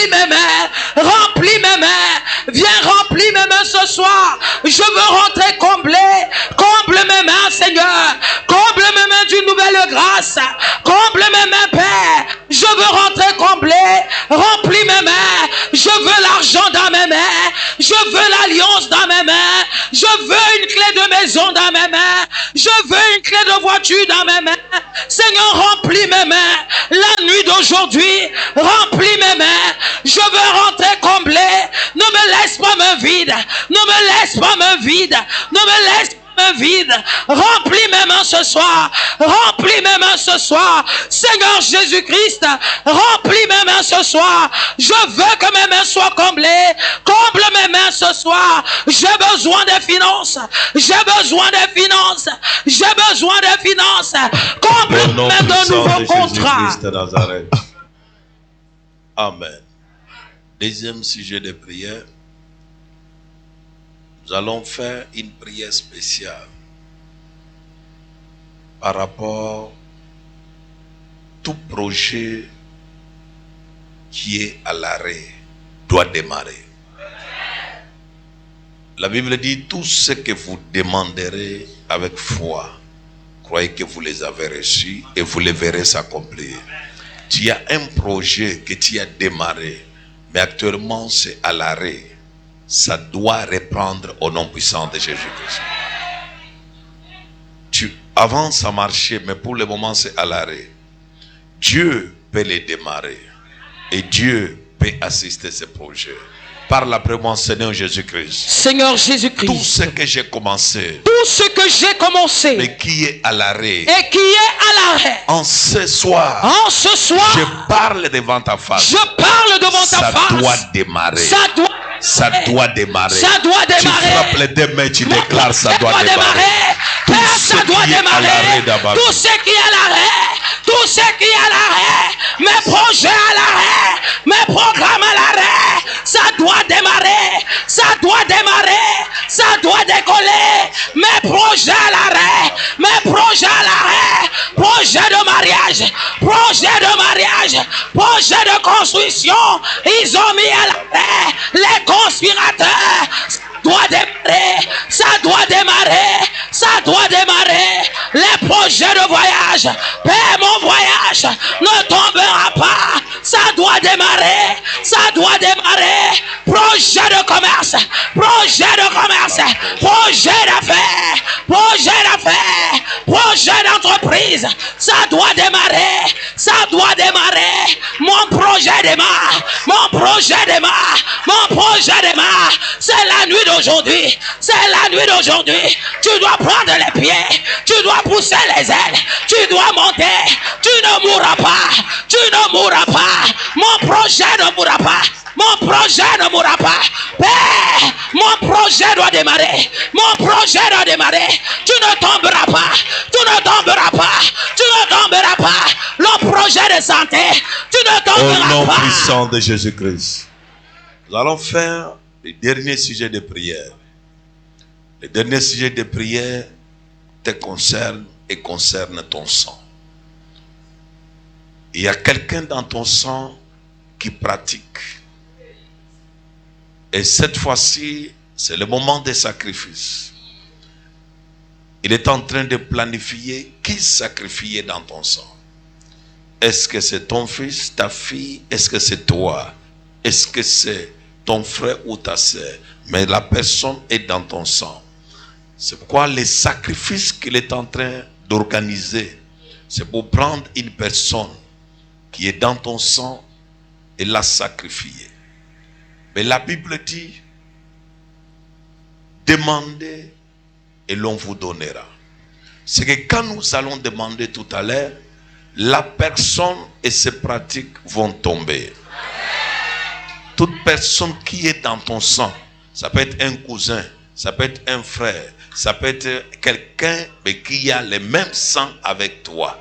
mes mains, remplis mes mains, viens remplir mes mains ce soir. Je veux rentrer comblé, comble mes mains Seigneur, comble mes mains d'une nouvelle grâce, comble mes mains Père, je veux rentrer comblé, remplis mes mains, je veux l'argent dans mes mains, je veux l'alliance dans mes mains, je veux une clé de maison dans mes mains, je veux une clé de voiture dans mes mains. Seigneur, remplis mes mains, la nuit d'aujourd'hui, remplis mes mains. Je veux rentrer comblé. Ne me laisse pas me vide. Ne me laisse pas me vide. Ne me laisse pas me vide. Remplis mes mains ce soir. Remplis mes mains ce soir. Seigneur Jésus-Christ, remplis mes mains ce soir. Je veux que mes mains soient comblées. Comble mes mains ce soir. J'ai besoin des finances. J'ai besoin des finances. J'ai besoin des finances. Comble mes mains de nouveaux contrats. Amen. Deuxième sujet de prière. Nous allons faire une prière spéciale par rapport à tout projet qui est à l'arrêt doit démarrer. La Bible dit tout ce que vous demanderez avec foi, croyez que vous les avez reçus et vous les verrez s'accomplir. Tu as un projet que tu as démarré, mais actuellement c'est à l'arrêt. Ça doit reprendre au nom puissant de Jésus-Christ. Avant ça marchait, mais pour le moment c'est à l'arrêt. Dieu peut les démarrer et Dieu peut assister ces projets. Parle après moi, Seigneur Jésus-Christ. Seigneur Jésus-Christ. Tout ce que j'ai commencé. Tout ce que j'ai commencé. Mais qui est à l'arrêt. Et qui est à l'arrêt. En ce soir. En ce soir. Je parle devant ta face. Je parle devant ta face. Ça doit démarrer. Ça doit démarrer. Ça doit démarrer. Tu frappes les deux mains, tu déclares ça doit démarrer. Père, ça doit démarrer. Tout ce qui est à l'arrêt. Tout ce qui est à l'arrêt. Mes projets à l'arrêt. Mes programmes à l'arrêt. Ça doit démarrer. Ça doit démarrer. Ça doit décoller. Mes projets à l'arrêt. Mes projets à l'arrêt. Projet de mariage. Projet de mariage. Projet de construction. Ils ont mis à l'arrêt les conspirateurs. Ça doit démarrer. Ça doit démarrer. Ça doit démarrer. Les projets de voyage. Père, mon voyage ne tombera pas. Ça doit démarrer. Ça doit démarrer. Projet de commerce. Projet de commerce. Projet d'affaires. Projet d'affaires. Projet d'entreprise. Ça doit démarrer. Ça doit démarrer. Mon projet démarre. Mon projet démarre. Mon projet démarre. C'est la nuit d'aujourd'hui. C'est la nuit d'aujourd'hui. Tu dois prendre les pieds. Tu dois pousser les ailes. Tu dois monter. Tu ne mourras pas. Tu ne mourras pas. Mon projet ne mourra pas. Mon projet ne mourra pas. Père, mon projet doit démarrer. Mon projet doit démarrer. Tu ne tomberas pas. Tu ne tomberas pas. Tu ne tomberas pas. Le projet de santé. Tu ne tomberas pas. Au nom puissant de Jésus-Christ. Nous allons faire le dernier sujet de prière. Le dernier sujet de prière te concerne et concerne ton sang. Il y a quelqu'un dans ton sang qui pratique. Et cette fois-ci, c'est le moment des sacrifices. Il est en train de planifier qui sacrifier dans ton sang. Est-ce que c'est ton fils, ta fille? Est-ce que c'est toi? Est-ce que c'est ton frère ou ta sœur? Mais la personne est dans ton sang. C'est pourquoi les sacrifices qu'il est en train d'organiser, c'est pour prendre une personne qui est dans ton sang et la sacrifier. Mais la Bible dit, demandez et l'on vous donnera. C'est que quand nous allons demander tout à l'heure, la personne et ses pratiques vont tomber. Toute personne qui est dans ton sang, ça peut être un cousin, ça peut être un frère, ça peut être quelqu'un mais qui a le même sang avec toi.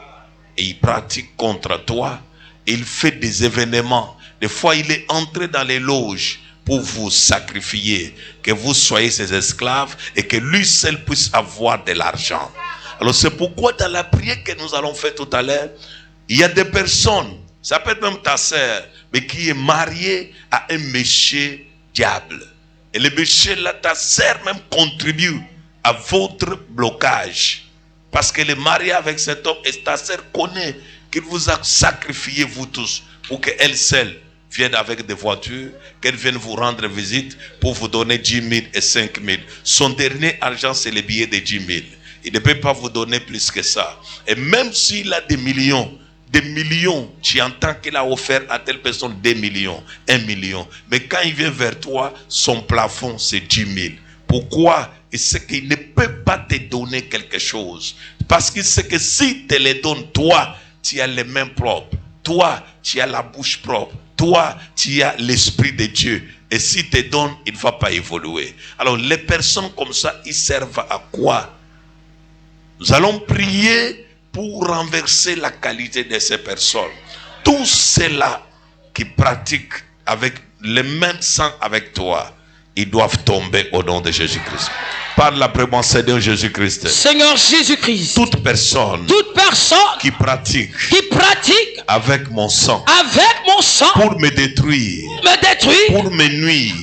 Et il pratique contre toi, il fait des événements. Des fois, il est entré dans les loges pour vous sacrifier, que vous soyez ses esclaves et que lui seul puisse avoir de l'argent. Alors c'est pourquoi dans la prière que nous allons faire tout à l'heure, il y a des personnes, ça peut être même ta sœur, mais qui est marié à un méchant diable. Et le méchant là, ta sœur même contribue à votre blocage. Parce qu'elle est mariée avec cet homme et ta sœur connaît qu'il vous a sacrifié vous tous pour qu'elle seule vienne avec des voitures, qu'elle vienne vous rendre visite pour vous donner 10 000 et 5 000. Son dernier argent, c'est les billets de 10 000. Il ne peut pas vous donner plus que ça. Et même s'il a des millions, tu entends qu'il a offert à telle personne 2 millions, 1 million. Mais quand il vient vers toi, son plafond, c'est 10 000. Pourquoi? Il sait qu'il ne peut pas te donner quelque chose. Parce qu'il sait que si te les donne, toi, tu as les mains propres. Toi, tu as la bouche propre. Toi, tu as l'Esprit de Dieu. Et s'il te donne, il ne va pas évoluer. Alors, les personnes comme ça, ils servent à quoi? Nous allons prier pour renverser la qualité de ces personnes. Tous ceux-là qui pratiquent avec le même sang avec toi, ils doivent tomber au nom de Jésus-Christ. Parle après moi, Seigneur Jésus-Christ. Seigneur Jésus-Christ. Toute personne qui pratique avec mon sang pour me détruire, pour me nuire,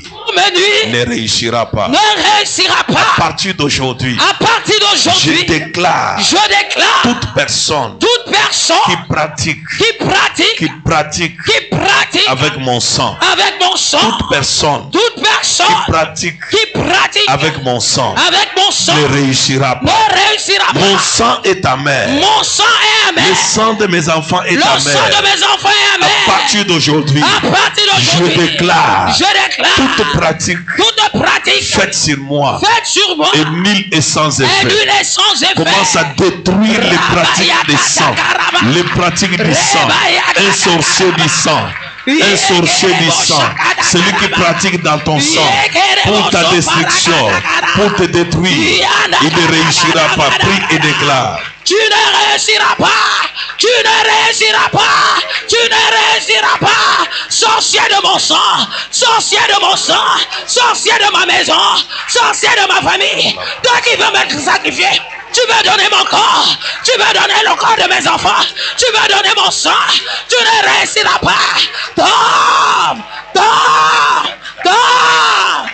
ne réussira pas. À partir d'aujourd'hui, je déclare toute personne qui pratique avec mon sang, toute personne qui pratique avec mon sang ne réussira pas. Mon sang est amer. Le sang de mes enfants est amer. À partir d'aujourd'hui, je déclare toute pratique faite sur moi est nulle et sans effet. Commence à détruire les pratiques du sang. Les pratiques du sang. Un sorcier du sang. Un sorcier du sang, celui qui pratique dans ton sang pour ta destruction, pour te détruire, il ne réussira pas. Prie et déclare. Tu ne réussiras pas. Tu ne réussiras pas. Tu ne réussiras pas. Sorcier de mon sang. Sorcier de mon sang. Sorcier de ma maison. Sorcier de ma famille. Toi qui veux me sacrifier. Tu veux donner mon corps. Tu veux donner le corps de mes enfants. Tu veux donner mon sang. Tu ne réussiras pas. Tombe. Tombe. Tombe.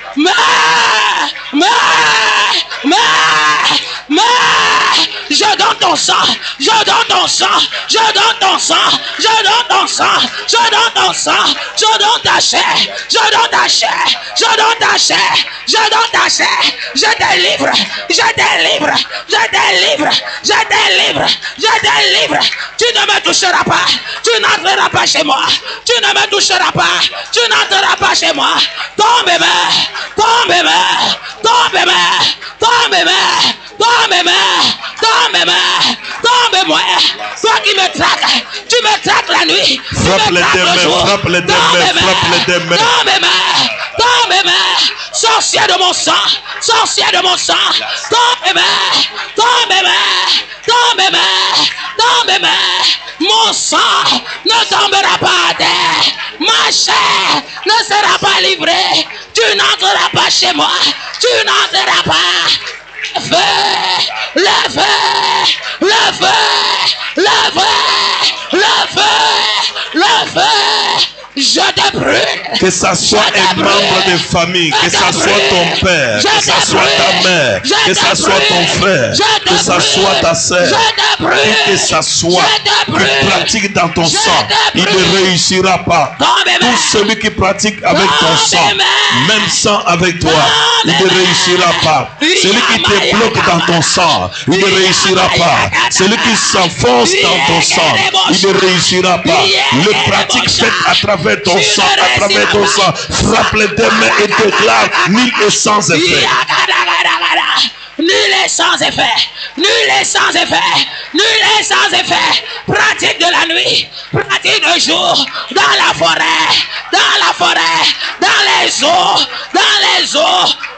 Je donne ton sang. Je donne ton sang. Je donne ton sang. Je donne ton sang. Je donne ton sang. Je donne ta chair. Je donne ta chair. Je donne ta chair. Je donne ta chair. Je te livre. Je te livre. Je te livre. Je te livre. Je te livre. Tu ne me toucheras pas. Tu n'entreras pas chez moi. Tu ne me toucheras pas. Tu n'entreras pas chez moi. Ton bébé. Ton bébé. Ton bébé. Ton bébé. Ton bébé. Ton bébé. Tombe-moi. Toi qui me traques. Tu me traques la nuit. Frappe les deux mains. Frappe les deux mains. Frappe les deux mains. Tombe-moi. Tombe-moi. Sorcier de mon sang. Sorcier de mon sang. Tombe-moi. Tombe-moi. Tombe-moi. Tombe-moi. Mon sang ne tombera pas à terre. Ma chair ne sera pas livrée. Tu n'entreras pas chez moi. Tu n'entreras pas. Le feu, le feu, le feu, le feu, le feu, le feu. Je te brûle. Que ça soit un membre de famille, que ça soit ton père, que ça soit ta mère, que ça soit ton frère, que ça soit ta sœur, que ça soit qui pratique dans ton sang, il ne réussira pas. Tout celui qui pratique avec ton sang, même sang avec toi, il ne réussira pas. Celui qui te bloque dans ton sang, il ne réussira pas. Celui qui s'enfonce dans ton sang, il ne réussira pas. Le pratique fait à travers ton sang, à travers ton sang, frappe les deux mains et déclare nul et sans effet. Nul et sans effet, nul et sans effet, nul et sans effet. Pratique de la nuit, pratique de jour, dans la forêt, dans les eaux,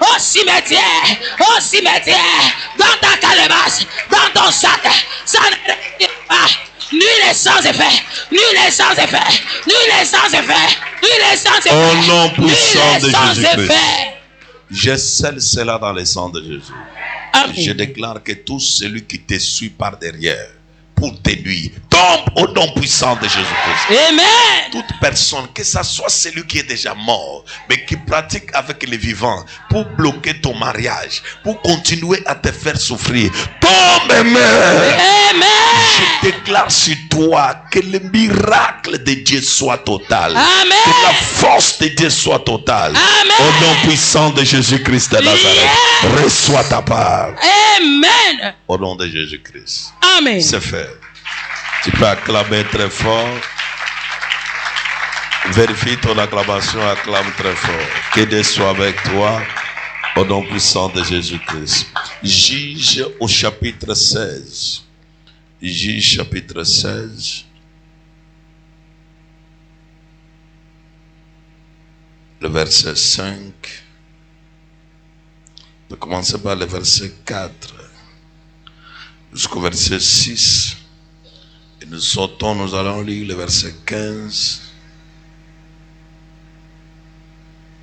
au cimetière, dans ta calebasse, dans ton sac, ça ne réussit pas. Nul et sans effet, nul et sans effet, nul et sans effet, nul et sans effet. Au nom puissant de Jésus-Christ, je scelle cela dans le sang de Jésus. Amen. Je déclare que tout celui qui te suit par derrière pour tes nuits. Tombe au nom puissant de Jésus-Christ. Amen. Toute personne, que ce soit celui qui est déjà mort, mais qui pratique avec les vivants pour bloquer ton mariage, pour continuer à te faire souffrir, tombe et meurs. Amen. Je déclare sur toi que le miracle de Dieu soit total. Amen. Que la force de Dieu soit totale. Amen. Au nom puissant de Jésus-Christ de Nazareth. Yes. Reçois ta part. Amen. Au nom de Jésus-Christ. Amen. C'est fait. Tu peux acclamer très fort. Vérifie ton acclamation, acclame très fort. Que Dieu soit avec toi. Au nom puissant de Jésus-Christ. Juge au chapitre 16. Juge chapitre 16. Le verset 5. On va commencer par le verset 4 jusqu'au verset 6. Et nous sautons, nous allons lire le verset 15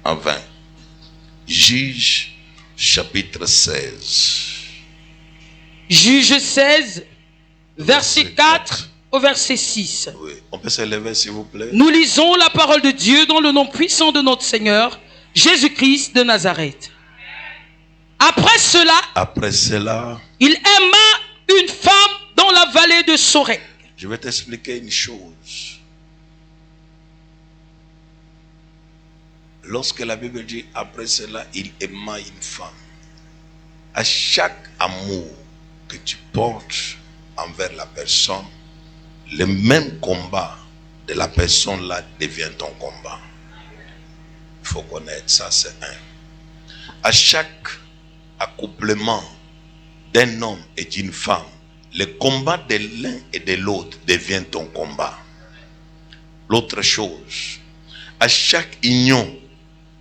à 20. Juge chapitre 16. Juge 16, verset 4 au verset 6. Oui. On peut s'élever s'il vous plaît. Nous lisons la parole de Dieu dans le nom puissant de notre Seigneur, Jésus-Christ de Nazareth. Après cela, il aima une femme dans la vallée de Sorek. Je vais t'expliquer une chose. Lorsque la Bible dit après cela, il aima une femme. À chaque amour que tu portes envers la personne, le même combat de la personne là devient ton combat. Il faut connaître ça, c'est un. À chaque accouplement d'un homme et d'une femme, le combat de l'un et de l'autre devient ton combat. L'autre chose, à chaque union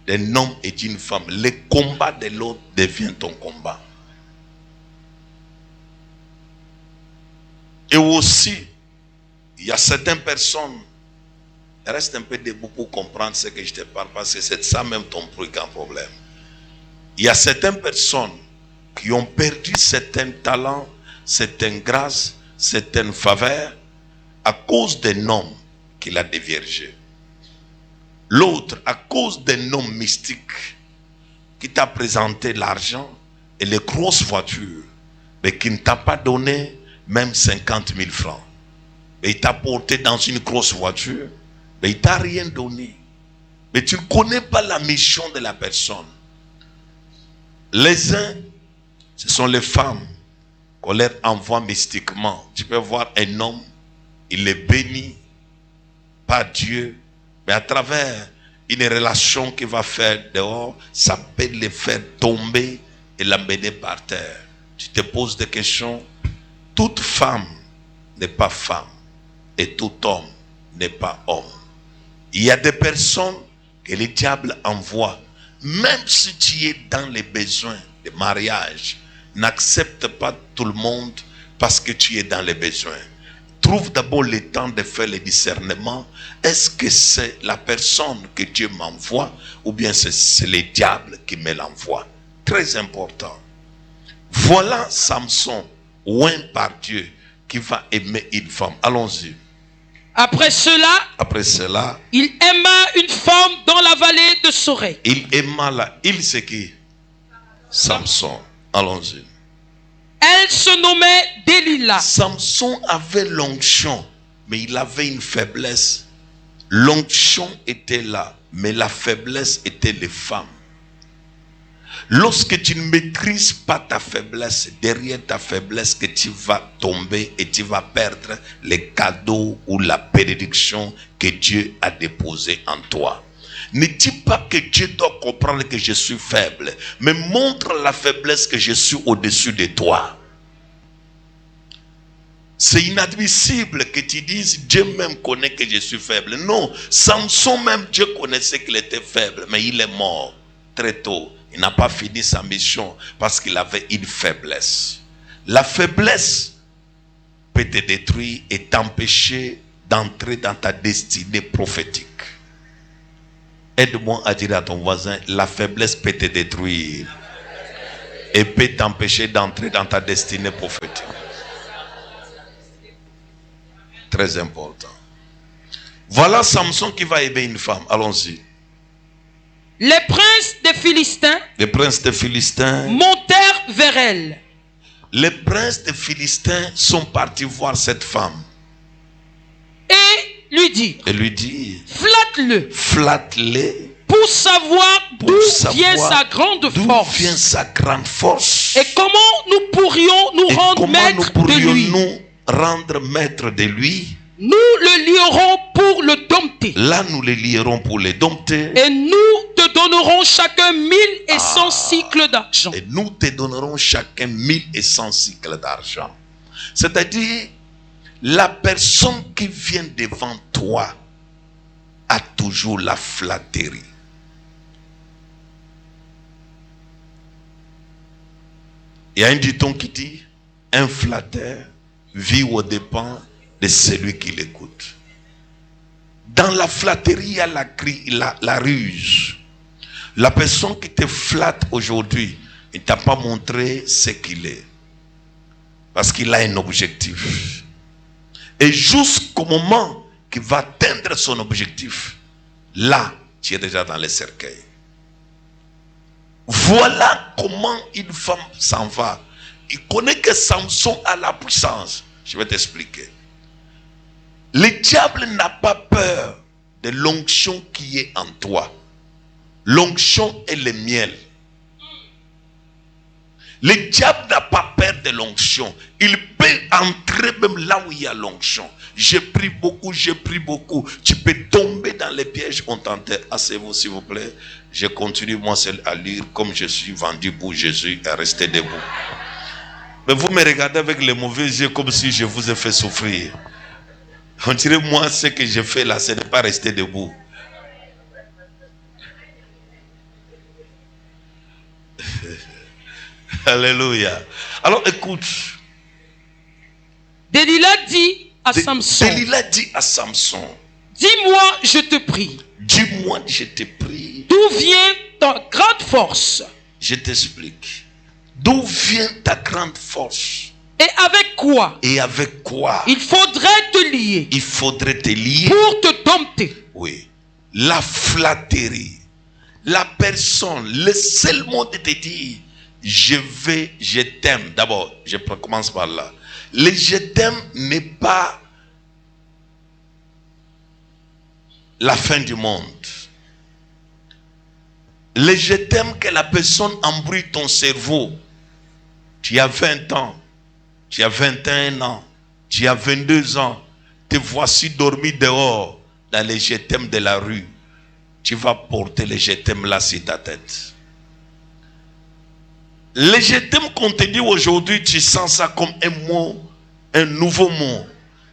d'un homme et d'une femme, le combat de l'autre devient ton combat. Et aussi, il y a certaines personnes, reste un peu debout pour comprendre ce que je te parle, parce que c'est ça même ton plus grand problème. Il y a certaines personnes qui ont perdu certains talents, certaines grâces, certaines faveurs à cause d'un homme qui l'a déviergé. L'autre à cause d'un homme mystique qui t'a présenté l'argent et les grosses voitures, mais qui ne t'a pas donné même 50 000 francs. Mais il t'a porté dans une grosse voiture, mais il ne t'a rien donné. Mais tu ne connais pas la mission de la personne. Les uns, ce sont les femmes qu'on leur envoie mystiquement. Tu peux voir un homme, il est béni par Dieu, mais à travers une relation qu'il va faire dehors, ça peut le faire tomber et l'amener par terre. Tu te poses des questions. Toute femme n'est pas femme et tout homme n'est pas homme. Il y a des personnes que le diable envoie. Même si tu es dans les besoins de mariage, n'accepte pas tout le monde parce que tu es dans les besoins. Trouve d'abord le temps de faire le discernement. Est-ce que c'est la personne que Dieu m'envoie ou bien c'est le diable qui me l'envoie? Très important. Voilà Samson, oint par Dieu, qui va aimer une femme. Allons-y. Après cela, il aima une femme dans la vallée de Sorek. Il aima il c'est qui? Samson. Allons-y. Elle se nommait Delilah. Samson avait l'onction, mais il avait une faiblesse. L'onction était là, mais la faiblesse était les femmes. Lorsque tu ne maîtrises pas ta faiblesse, derrière ta faiblesse que tu vas tomber et tu vas perdre les cadeaux ou la bénédiction que Dieu a déposé en toi. Ne dis pas que Dieu doit comprendre que je suis faible, mais montre la faiblesse que je suis au-dessus de toi. C'est inadmissible que tu dises Dieu même connaît que je suis faible. Non, Samson même Dieu connaissait qu'il était faible, mais il est mort très tôt. Il n'a pas fini sa mission parce qu'il avait une faiblesse. La faiblesse peut te détruire et t'empêcher d'entrer dans ta destinée prophétique. Aide-moi à dire à ton voisin, la faiblesse peut te détruire et peut t'empêcher d'entrer dans ta destinée prophétique. très important. Voilà Samson qui va aimer une femme. Allons-y. Les princes des Philistins montèrent vers elle. Les princes des Philistins sont partis voir cette femme. Et lui dit, flatte-le. Pour savoir d'où vient sa grande force. Et comment nous pourrions nous rendre maître de lui. Nous le lierons pour le dompter. Là, nous le lierons pour le dompter. Et nous te donnerons chacun 1100 cycles d'argent. Et nous te donnerons chacun 1100 cycles d'argent. C'est-à-dire, la personne qui vient devant toi a toujours la flatterie. Il y a un dicton qui dit, un flatteur vit aux dépens de celui qui l'écoute. Dans la flatterie, il y a la ruse. La personne qui te flatte aujourd'hui, il ne t'a pas montré ce qu'il est. Parce qu'il a un objectif. Et jusqu'au moment qu'il va atteindre son objectif, là, tu es déjà dans le cercueil. Voilà comment une femme s'en va. Il connaît que Samson a la puissance. Je vais t'expliquer. Le diable n'a pas peur de l'onction qui est en toi. L'onction est le miel. Le diable n'a pas peur de l'onction. Il peut entrer même là où il y a l'onction. J'ai pris beaucoup. Tu peux tomber dans les pièges. On t'enterre. Asseyez-vous s'il vous plaît. Je continue moi seul à lire comme je suis vendu pour Jésus et rester debout. Mais vous me regardez avec les mauvais yeux comme si je vous ai fait souffrir. On dirait moi ce que j'ai fait là, ce n'est pas rester debout. Alléluia. Alors écoute. Delilah dit à Samson. Dis-moi, je te prie. Dis-moi, je te prie. D'où vient ta grande force? Je t'explique. D'où vient ta grande force? Et avec quoi? Il faudrait te lier. Pour te dompter. Oui. La flatterie. La personne, le seul mot de te dire, je t'aime. D'abord, je commence par là. Le je t'aime n'est pas la fin du monde. Le je t'aime que la personne embrouille ton cerveau. Tu as 20 ans. Tu as 21 ans, tu as 22 ans, te voici dormi dehors dans les je t'aime de la rue. Tu vas porter les je t'aime là sur ta tête. Les je t'aime qu'on te dit aujourd'hui, tu sens ça comme un mot, un nouveau mot.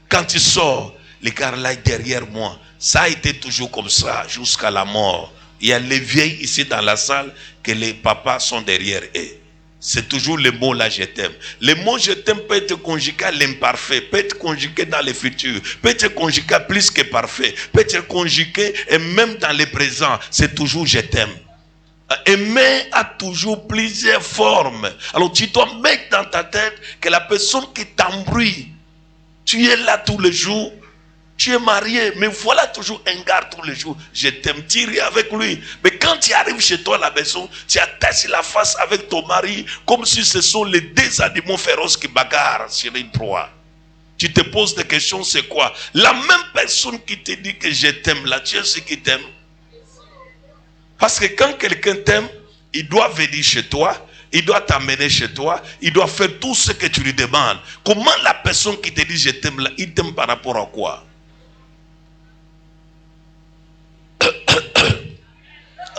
Quand tu sors, les gars là derrière moi, ça a été toujours comme ça jusqu'à la mort. Il y a les vieilles ici dans la salle que les papas sont derrière eux. C'est toujours le mot là, je t'aime. Le mot je t'aime peut être conjugué à l'imparfait, peut être conjugué dans le futur, peut être conjugué à plus que parfait, peut être conjugué et même dans le présent, c'est toujours je t'aime. Aimer a toujours plusieurs formes. Alors tu dois mettre dans ta tête que la personne qui t'embrouille, tu es là tous les jours. Tu es marié, mais voilà toujours un gars tous les jours. Je t'aime, tu ris avec lui. Mais quand tu arrives chez toi à la maison, tu attaches la face avec ton mari comme si ce sont les deux animaux féroces qui bagarrent sur une proie. Tu te poses des questions, c'est quoi? La même personne qui te dit que je t'aime, là, tu es ce qui t'aime. Parce que quand quelqu'un t'aime, il doit venir chez toi, il doit t'amener chez toi, il doit faire tout ce que tu lui demandes. Comment la personne qui te dit je t'aime, là, il t'aime par rapport à quoi?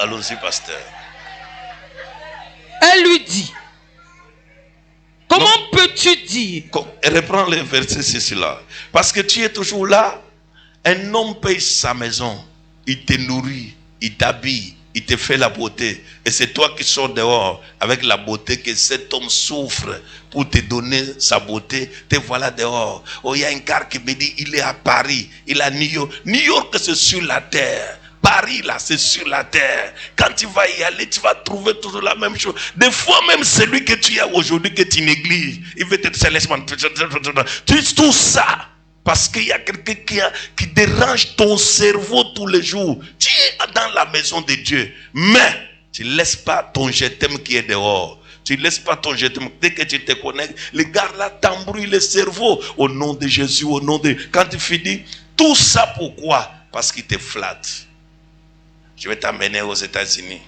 Allons-y, pasteur. Elle lui dit, comment peux-tu dire? Reprends le verset, c'est cela. Parce que tu es toujours là. Un homme paye sa maison, il te nourrit, il t'habille, il te fait la beauté. Et c'est toi qui sors dehors avec la beauté que cet homme souffre pour te donner sa beauté. Te voilà dehors. Oh, il y a un gars qui me dit, il est à Paris, il est à New York. New York, c'est sur la terre. Paris, là, c'est sur la terre. Quand tu vas y aller, tu vas trouver toujours la même chose. Des fois, même celui que tu as aujourd'hui, que tu négliges, il veut te laisser tout ça. Parce qu'il y a quelqu'un qui dérange ton cerveau tous les jours. Tu es dans la maison de Dieu. Mais tu ne laisses pas ton je t'aime qui est dehors. Tu ne laisses pas ton je t'aime. Dès que tu te connectes, les gars là t'embrouillent le cerveau. Au nom de Jésus, au nom de... Quand tu finis, tout ça pourquoi? Parce qu'il te flatte. Je vais t'amener aux États-Unis.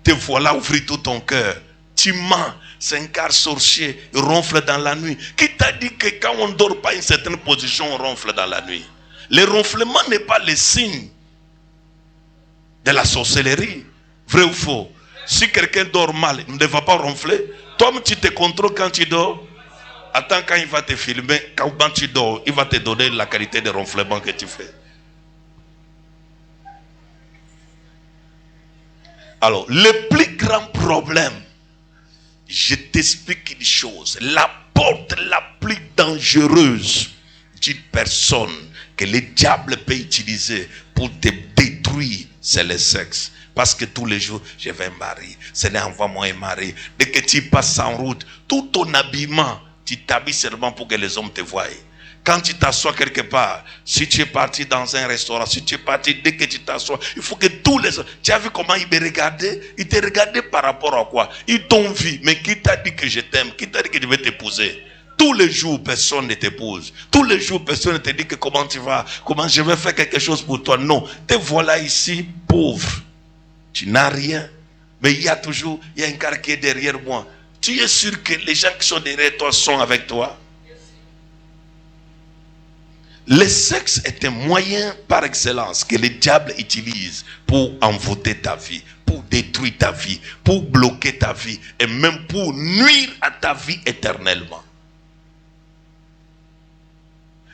Te voilà ouvrir tout ton cœur. Tu mens. C'est un quart sorcier. Il ronfle dans la nuit. Qui t'a dit que quand on ne dort pas à une certaine position, on ronfle dans la nuit? Le ronflement n'est pas le signe de la sorcellerie. Vrai ou faux? Si quelqu'un dort mal, il ne va pas ronfler. Toi, tu te contrôles quand tu dors. Attends, quand il va te filmer, quand tu dors, il va te donner la qualité de ronflement que tu fais. Alors, le plus grand problème, je t'explique une chose. La porte la plus dangereuse d'une personne que le diable peut utiliser pour te détruire, c'est le sexe. Parce que tous les jours, je vais me marier. Seigneur, envoie-moi un mari. Dès que tu passes en route, tout ton habillement, tu t'habilles seulement pour que les hommes te voient. Quand tu t'assois quelque part, si tu es parti dans un restaurant, si tu es parti, dès que tu t'assois, il faut que tous les hommes... Tu as vu comment ils me regardaient? Ils te regardaient par rapport à quoi? Ils t'ont vu. Mais qui t'a dit que je t'aime? Qui t'a dit que je vais t'épouser? Tous les jours, personne ne t'épouse. Tous les jours, personne ne te dit que comment tu vas, comment je vais faire quelque chose pour toi. Non, te voilà ici, pauvre. Tu n'as rien. Mais il y a un gars qui est derrière moi. Tu es sûr que les gens qui sont derrière toi sont avec toi? Le sexe est un moyen par excellence que le diable utilise pour envoûter ta vie, pour détruire ta vie, pour bloquer ta vie et même pour nuire à ta vie éternellement.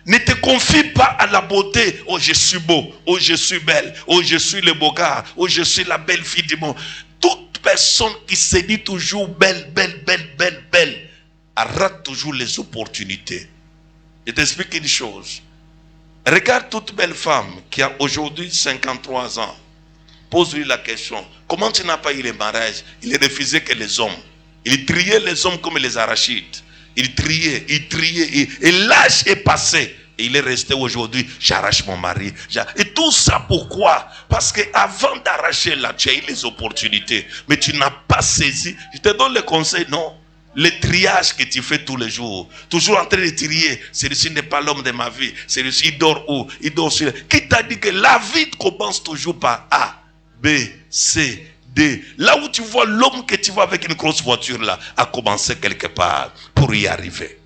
Ne te confie pas à la beauté. Oh, je suis beau. Oh, je suis belle. Oh, je suis le beau gars. Oh, je suis la belle fille du monde. Toute personne qui se dit toujours belle, belle, belle, belle, belle, rate toujours les opportunités. Je t'explique une chose. Regarde toute belle femme qui a aujourd'hui 53 ans. Pose-lui la question. Comment tu n'as pas eu le mariage? Il refusait que les hommes. Il triait les hommes comme les arachides. Il triait. Et l'âge est passé. Et il est resté aujourd'hui. J'arrache mon mari. Et tout ça pourquoi? Parce que avant d'arracher là, tu as eu les opportunités. Mais tu n'as pas saisi. Je te donne le conseil, non? Le triage que tu fais tous les jours, toujours en train de trier, celui-ci n'est pas l'homme de ma vie, celui-ci il dort où? Il dort sur... Qui t'a dit que la vie commence toujours par A, B, C, D? Là où tu vois l'homme que tu vois avec une grosse voiture là, a commencé quelque part pour y arriver.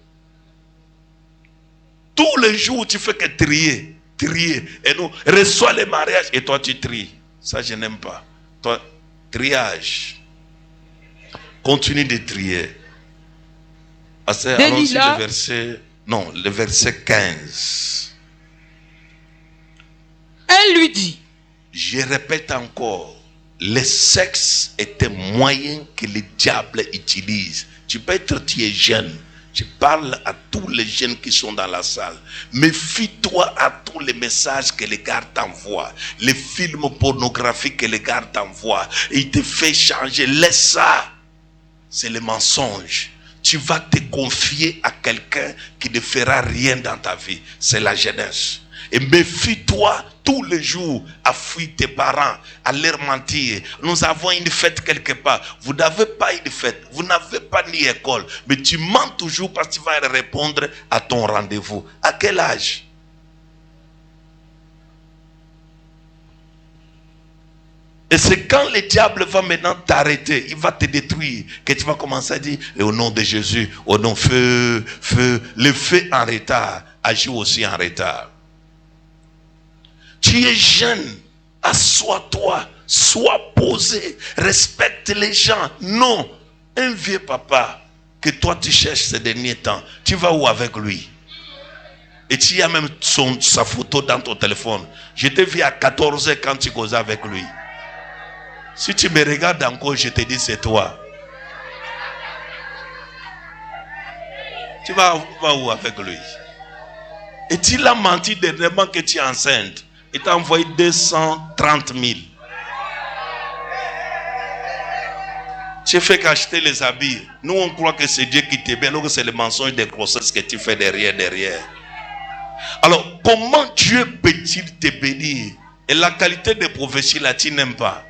Tous les jours tu fais que trier, et nous, reçois les mariages et toi tu tries. Ça je n'aime pas. Toi, triage. Continue de trier. Allons-y le verset 15. Elle lui dit. Je répète encore, le sexe est un moyen que le diable utilise. Tu peux être, tu es jeune. Je parle à tous les jeunes qui sont dans la salle. Méfie-toi à tous les messages que les gars t'envoient. Les films pornographiques que les gars t'envoient. Il te fait changer. Laisse ça. C'est le mensonge. Tu vas te confier à quelqu'un qui ne fera rien dans ta vie. C'est la jeunesse. Et méfie-toi tous les jours à fuir tes parents, à leur mentir. Nous avons une fête quelque part. Vous n'avez pas une fête. Vous n'avez pas ni école. Mais tu mens toujours parce que tu vas répondre à ton rendez-vous. À quel âge? Et c'est quand le diable va maintenant t'arrêter, il va te détruire, que tu vas commencer à dire, et au nom de Jésus, au nom feu, le feu en retard, agit aussi en retard. Tu es jeune, assois-toi, sois posé, respecte les gens. Non, un vieux papa que toi tu cherches ces derniers temps, tu vas où avec lui? Et tu as même sa photo dans ton téléphone. Je t'ai vu à 14 h quand tu causais avec lui. Si tu me regardes encore, je te dis c'est toi. Tu vas où avec lui? Et tu l'as menti dernièrement que tu es enceinte. Il t'a envoyé 230 000. Tu fais qu'acheter les habits. Nous on croit que c'est Dieu qui t'aime, alors que c'est le mensonge de grossesse que tu fais derrière. Alors, comment Dieu peut-il te bénir? Et la qualité des prophéties là, tu n'aimes pas.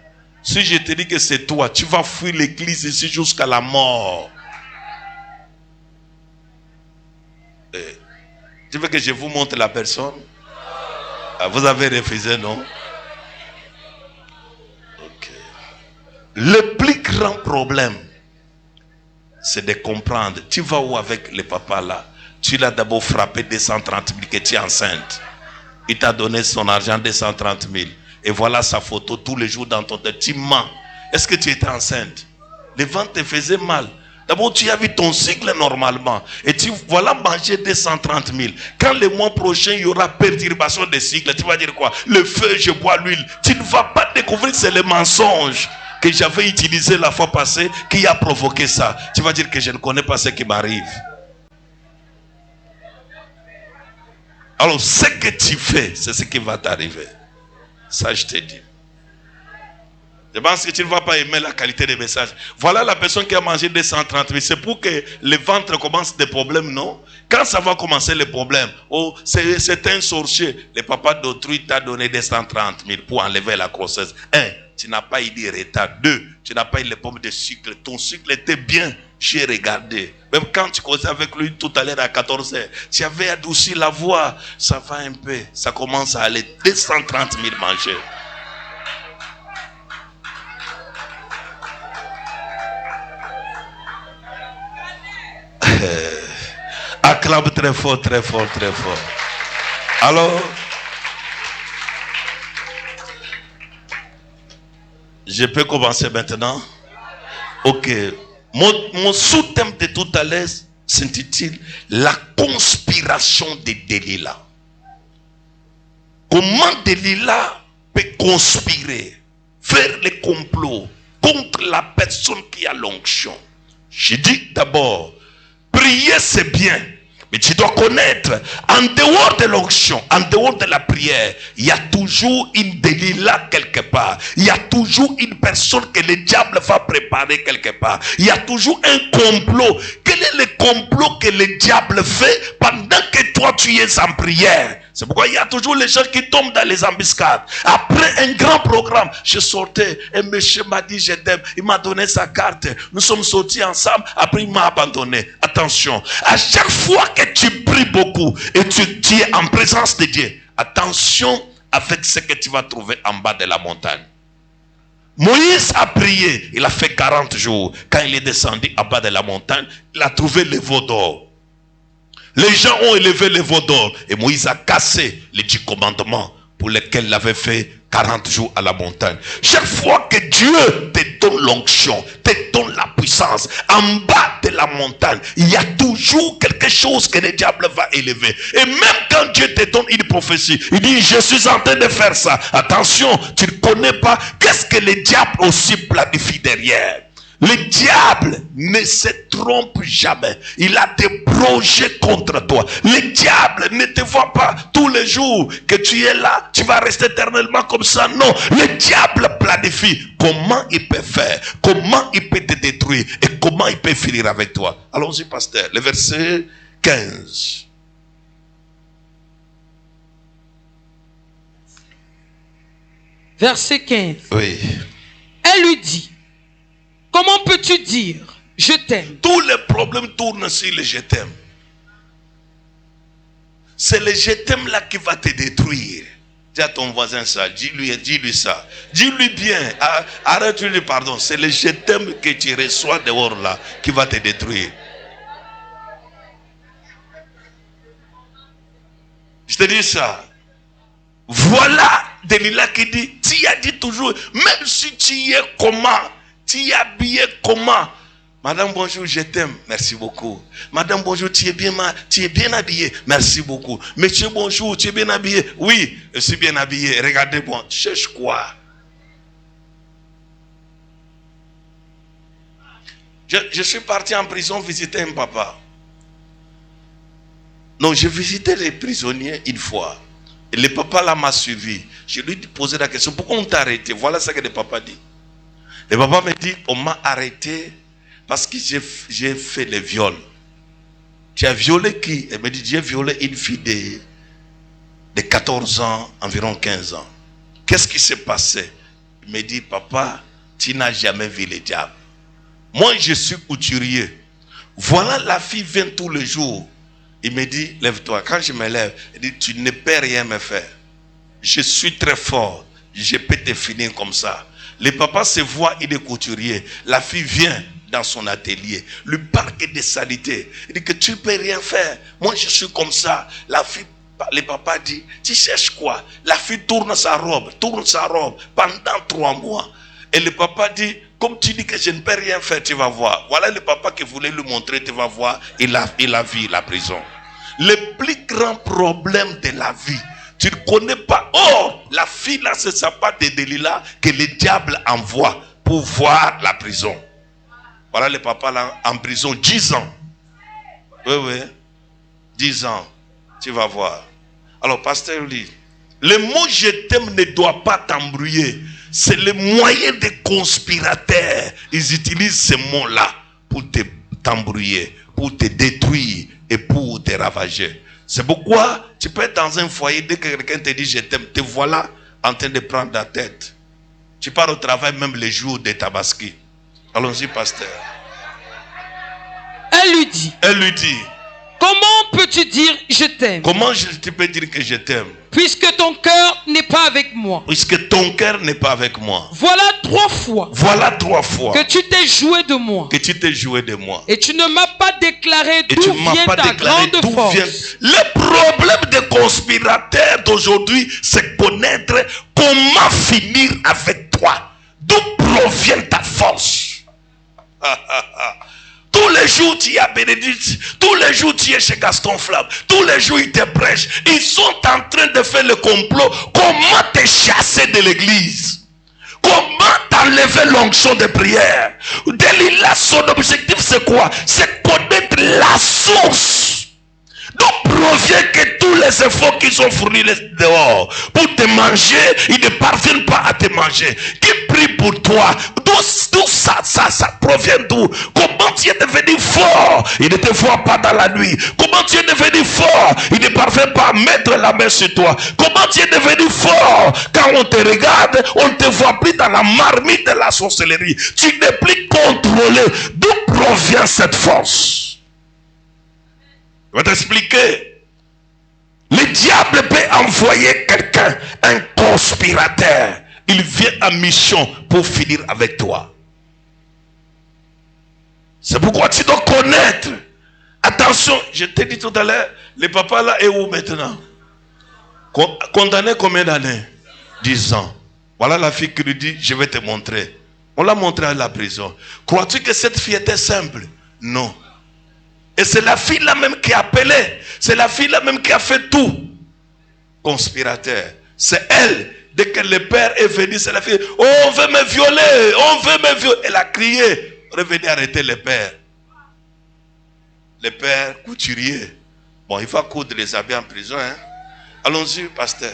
Si je te dis que c'est toi, tu vas fuir l'église ici jusqu'à la mort. Tu veux que je vous montre la personne? Ah, vous avez refusé, non? Ok. Le plus grand problème, c'est de comprendre. Tu vas où avec le papa là? Tu l'as d'abord frappé 230 000 que tu es enceinte. Il t'a donné son argent 230 000. Et voilà sa photo tous les jours dans ton tête. Tu mens. Est-ce que tu étais enceinte? Le ventre te faisait mal. D'abord, tu as vu ton cycle normalement. Et tu voilà manger 230 000. Quand le mois prochain, il y aura perturbation des cycles, tu vas dire quoi? Le feu, je bois l'huile. Tu ne vas pas découvrir que c'est le mensonge que j'avais utilisé la fois passée qui a provoqué ça. Tu vas dire que je ne connais pas ce qui m'arrive. Alors, ce que tu fais, c'est ce qui va t'arriver. Ça, je te dis. Je pense que tu ne vas pas aimer la qualité des messages. Voilà la personne qui a mangé 230 000. C'est pour que le ventre commence des problèmes, non? Quand ça va commencer les problèmes, oh, c'est un sorcier. Le papa d'autrui t'a donné 230 000 pour enlever la grossesse. 1, tu n'as pas eu de retard. 2, tu n'as pas eu les pommes de sucre. Ton sucre était bien. J'ai regardé. Même quand tu causais avec lui tout à l'heure à 14h, tu avais adouci la voix. Ça va un peu. Ça commence à aller. 230 000 manger. Acclame très fort, très fort, très fort. Alors, je peux commencer maintenant? Ok. Mon sous-thème de tout à l'heure s'intitule la conspiration de Delilah. Comment Delilah peut conspirer, faire les complots contre la personne qui a l'onction? Je dis d'abord, prier c'est bien, mais tu dois connaître, en dehors de l'onction, en dehors de la prière, il y a toujours une Delilah quelque part. Il y a toujours une personne que le diable va préparer quelque part. Il y a toujours un complot. Quel est le complot que le diable fait pendant que toi tu es en prière? C'est pourquoi il y a toujours les gens qui tombent dans les embuscades. Après un grand programme, je sortais, un monsieur m'a dit je t'aime. Il m'a donné sa carte. Nous sommes sortis ensemble. Après il m'a abandonné. Attention, à chaque fois que tu pries beaucoup et tu es en présence de Dieu, attention avec ce que tu vas trouver en bas de la montagne. Moïse a prié, il a fait 40 jours. Quand il est descendu en bas de la montagne, il a trouvé le veau d'or. Les gens ont élevé le veau d'or et Moïse a cassé les 10 commandements pour lesquels il avait fait 40 jours à la montagne. Chaque fois que Dieu te donne l'onction, te donne la puissance, en bas de la montagne, il y a toujours quelque chose que le diable va élever. Et même quand Dieu te donne une prophétie, il dit, je suis en train de faire ça. Attention, tu ne connais pas qu'est-ce que le diable aussi planifie derrière. Le diable ne se trompe jamais. Il a des projets contre toi. Le diable ne te voit pas tous les jours que tu es là. Tu vas rester éternellement comme ça. Non. Le diable planifie comment il peut faire, comment il peut te détruire et comment il peut finir avec toi. Allons-y, pasteur. Le verset 15. Verset 15. Oui. Elle lui dit, comment peux-tu dire je t'aime? Tous les problèmes tournent sur le je t'aime. C'est le je t'aime là qui va te détruire. Dis à ton voisin ça, dis-lui ça. Dis-lui bien, arrête-lui, pardon. C'est le je t'aime que tu reçois dehors là qui va te détruire. Je te dis ça. Voilà Delilah qui dit, tu as dit toujours, même si tu y es comment, tu es habillé comment? Madame, bonjour, je t'aime. Merci beaucoup. Madame, bonjour, tu es bien habillé. Merci beaucoup. Monsieur, bonjour, tu es bien habillé. Oui, je suis bien habillé. Regardez-moi. Tu cherches quoi? Je suis parti en prison visiter un papa. Non, j'ai visité les prisonniers une fois. Et le papa là m'a suivi. Je lui ai posé la question, pourquoi on t'a arrêté? Voilà ce que le papa dit. Le papa me dit, on m'a arrêté parce que j'ai fait le viol. Tu as violé qui? Il me dit, j'ai violé une fille de 14 ans, environ 15 ans. Qu'est-ce qui s'est passé? Il me dit, papa, tu n'as jamais vu le diable. Moi, je suis couturier. Voilà, la fille vient tous les jours. Il me dit, lève-toi. Quand je me lève, il dit, tu ne peux rien me faire. Je suis très fort. Je peux te finir comme ça. Le papa se voit, il est couturier. La fille vient dans son atelier, lui parle de saleté. Il dit que tu ne peux rien faire. Moi, je suis comme ça. La fille, le papa dit, tu cherches quoi? La fille tourne sa robe pendant 3 mois. Et le papa dit, comme tu dis que je ne peux rien faire, tu vas voir. Voilà le papa qui voulait lui montrer, tu vas voir. Il a vu la prison. Le plus grand problème de la vie, tu ne connais pas. Or, la fille là, c'est sa part de Delilah que le diable envoie pour voir la prison. Voilà le papa là en prison 10 ans. Oui, 10 ans. Tu vas voir. Alors, pasteur dit, le mot je t'aime ne doit pas t'embrouiller. C'est le moyen des conspirateurs. Ils utilisent ce mot-là pour t'embrouiller, pour te détruire et pour te ravager. C'est pourquoi tu peux être dans un foyer, dès que quelqu'un te dit je t'aime, te voilà en train de prendre la tête. Tu pars au travail même les jours de Tabaski. Allons-y, pasteur. Elle lui dit, comment peux-tu dire je t'aime? Comment tu peux dire que je t'aime? Puisque ton cœur n'est pas avec moi. Puisque ton cœur n'est pas avec moi. Voilà 3 fois. Que tu t'es joué de moi. Et tu ne m'as pas déclaré d'où vient ta grande force. Le problème des conspirateurs d'aujourd'hui, c'est connaître comment finir avec toi. D'où provient ta force. Tous les jours tu es à Bénédicte, tous les jours tu es chez Gaston Flamme, tous les jours ils te prêchent. Ils sont en train de faire le complot. Comment te chasser de l'église? Comment t'enlever l'onction de prière? Delilah, son objectif c'est quoi? C'est connaître la source. D'où provient que tous les efforts qu'ils ont fournis dehors pour te manger, ils ne parviennent pas à te manger. Qui prie pour toi? D'où ça provient d'où? Comment tu es devenu fort? Il ne te voit pas dans la nuit. Comment tu es devenu fort? Il ne parvient pas à mettre la main sur toi. Comment tu es devenu fort? Quand on te regarde, on ne te voit plus dans la marmite de la sorcellerie. Tu n'es plus contrôlé. D'où provient cette force? Je vais t'expliquer. Le diable peut envoyer quelqu'un, un conspirateur. Il vient en mission pour finir avec toi. C'est pourquoi tu dois connaître. Attention, je t'ai dit tout à l'heure, le papa là est où maintenant? Condamné combien d'années? 10 ans. Voilà la fille qui lui dit, je vais te montrer. On l'a montré à la prison. Crois-tu que cette fille était simple? Non. Et c'est la fille là même qui a appelé. C'est la fille là même qui a fait tout. Conspirateur. C'est elle. Dès que le père est venu, c'est la fille. Oh, on veut me violer. On veut me violer. Elle a crié. Revenez arrêter le père. Le père couturier. Bon, il va coudre les habits en prison. Hein? Allons-y, pasteur.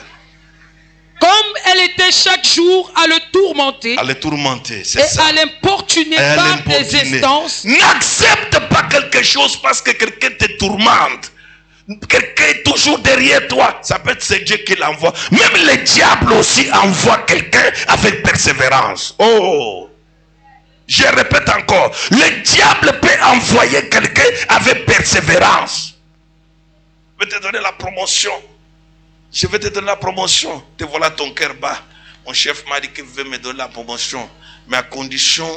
Comme elle était chaque jour à le tourmenter, c'est ça. À l'importuner par des instances. N'accepte pas quelque chose parce que quelqu'un te tourmente. Quelqu'un est toujours derrière toi. Ça peut être Dieu qui l'envoie. Même le diable aussi envoie quelqu'un avec persévérance. Oh! Je répète encore. Le diable peut envoyer quelqu'un avec persévérance. Je vais te donner la promotion. Je vais te donner la promotion. Te voilà ton cœur bas. Mon chef m'a dit qu'il veut me donner la promotion. Mais à condition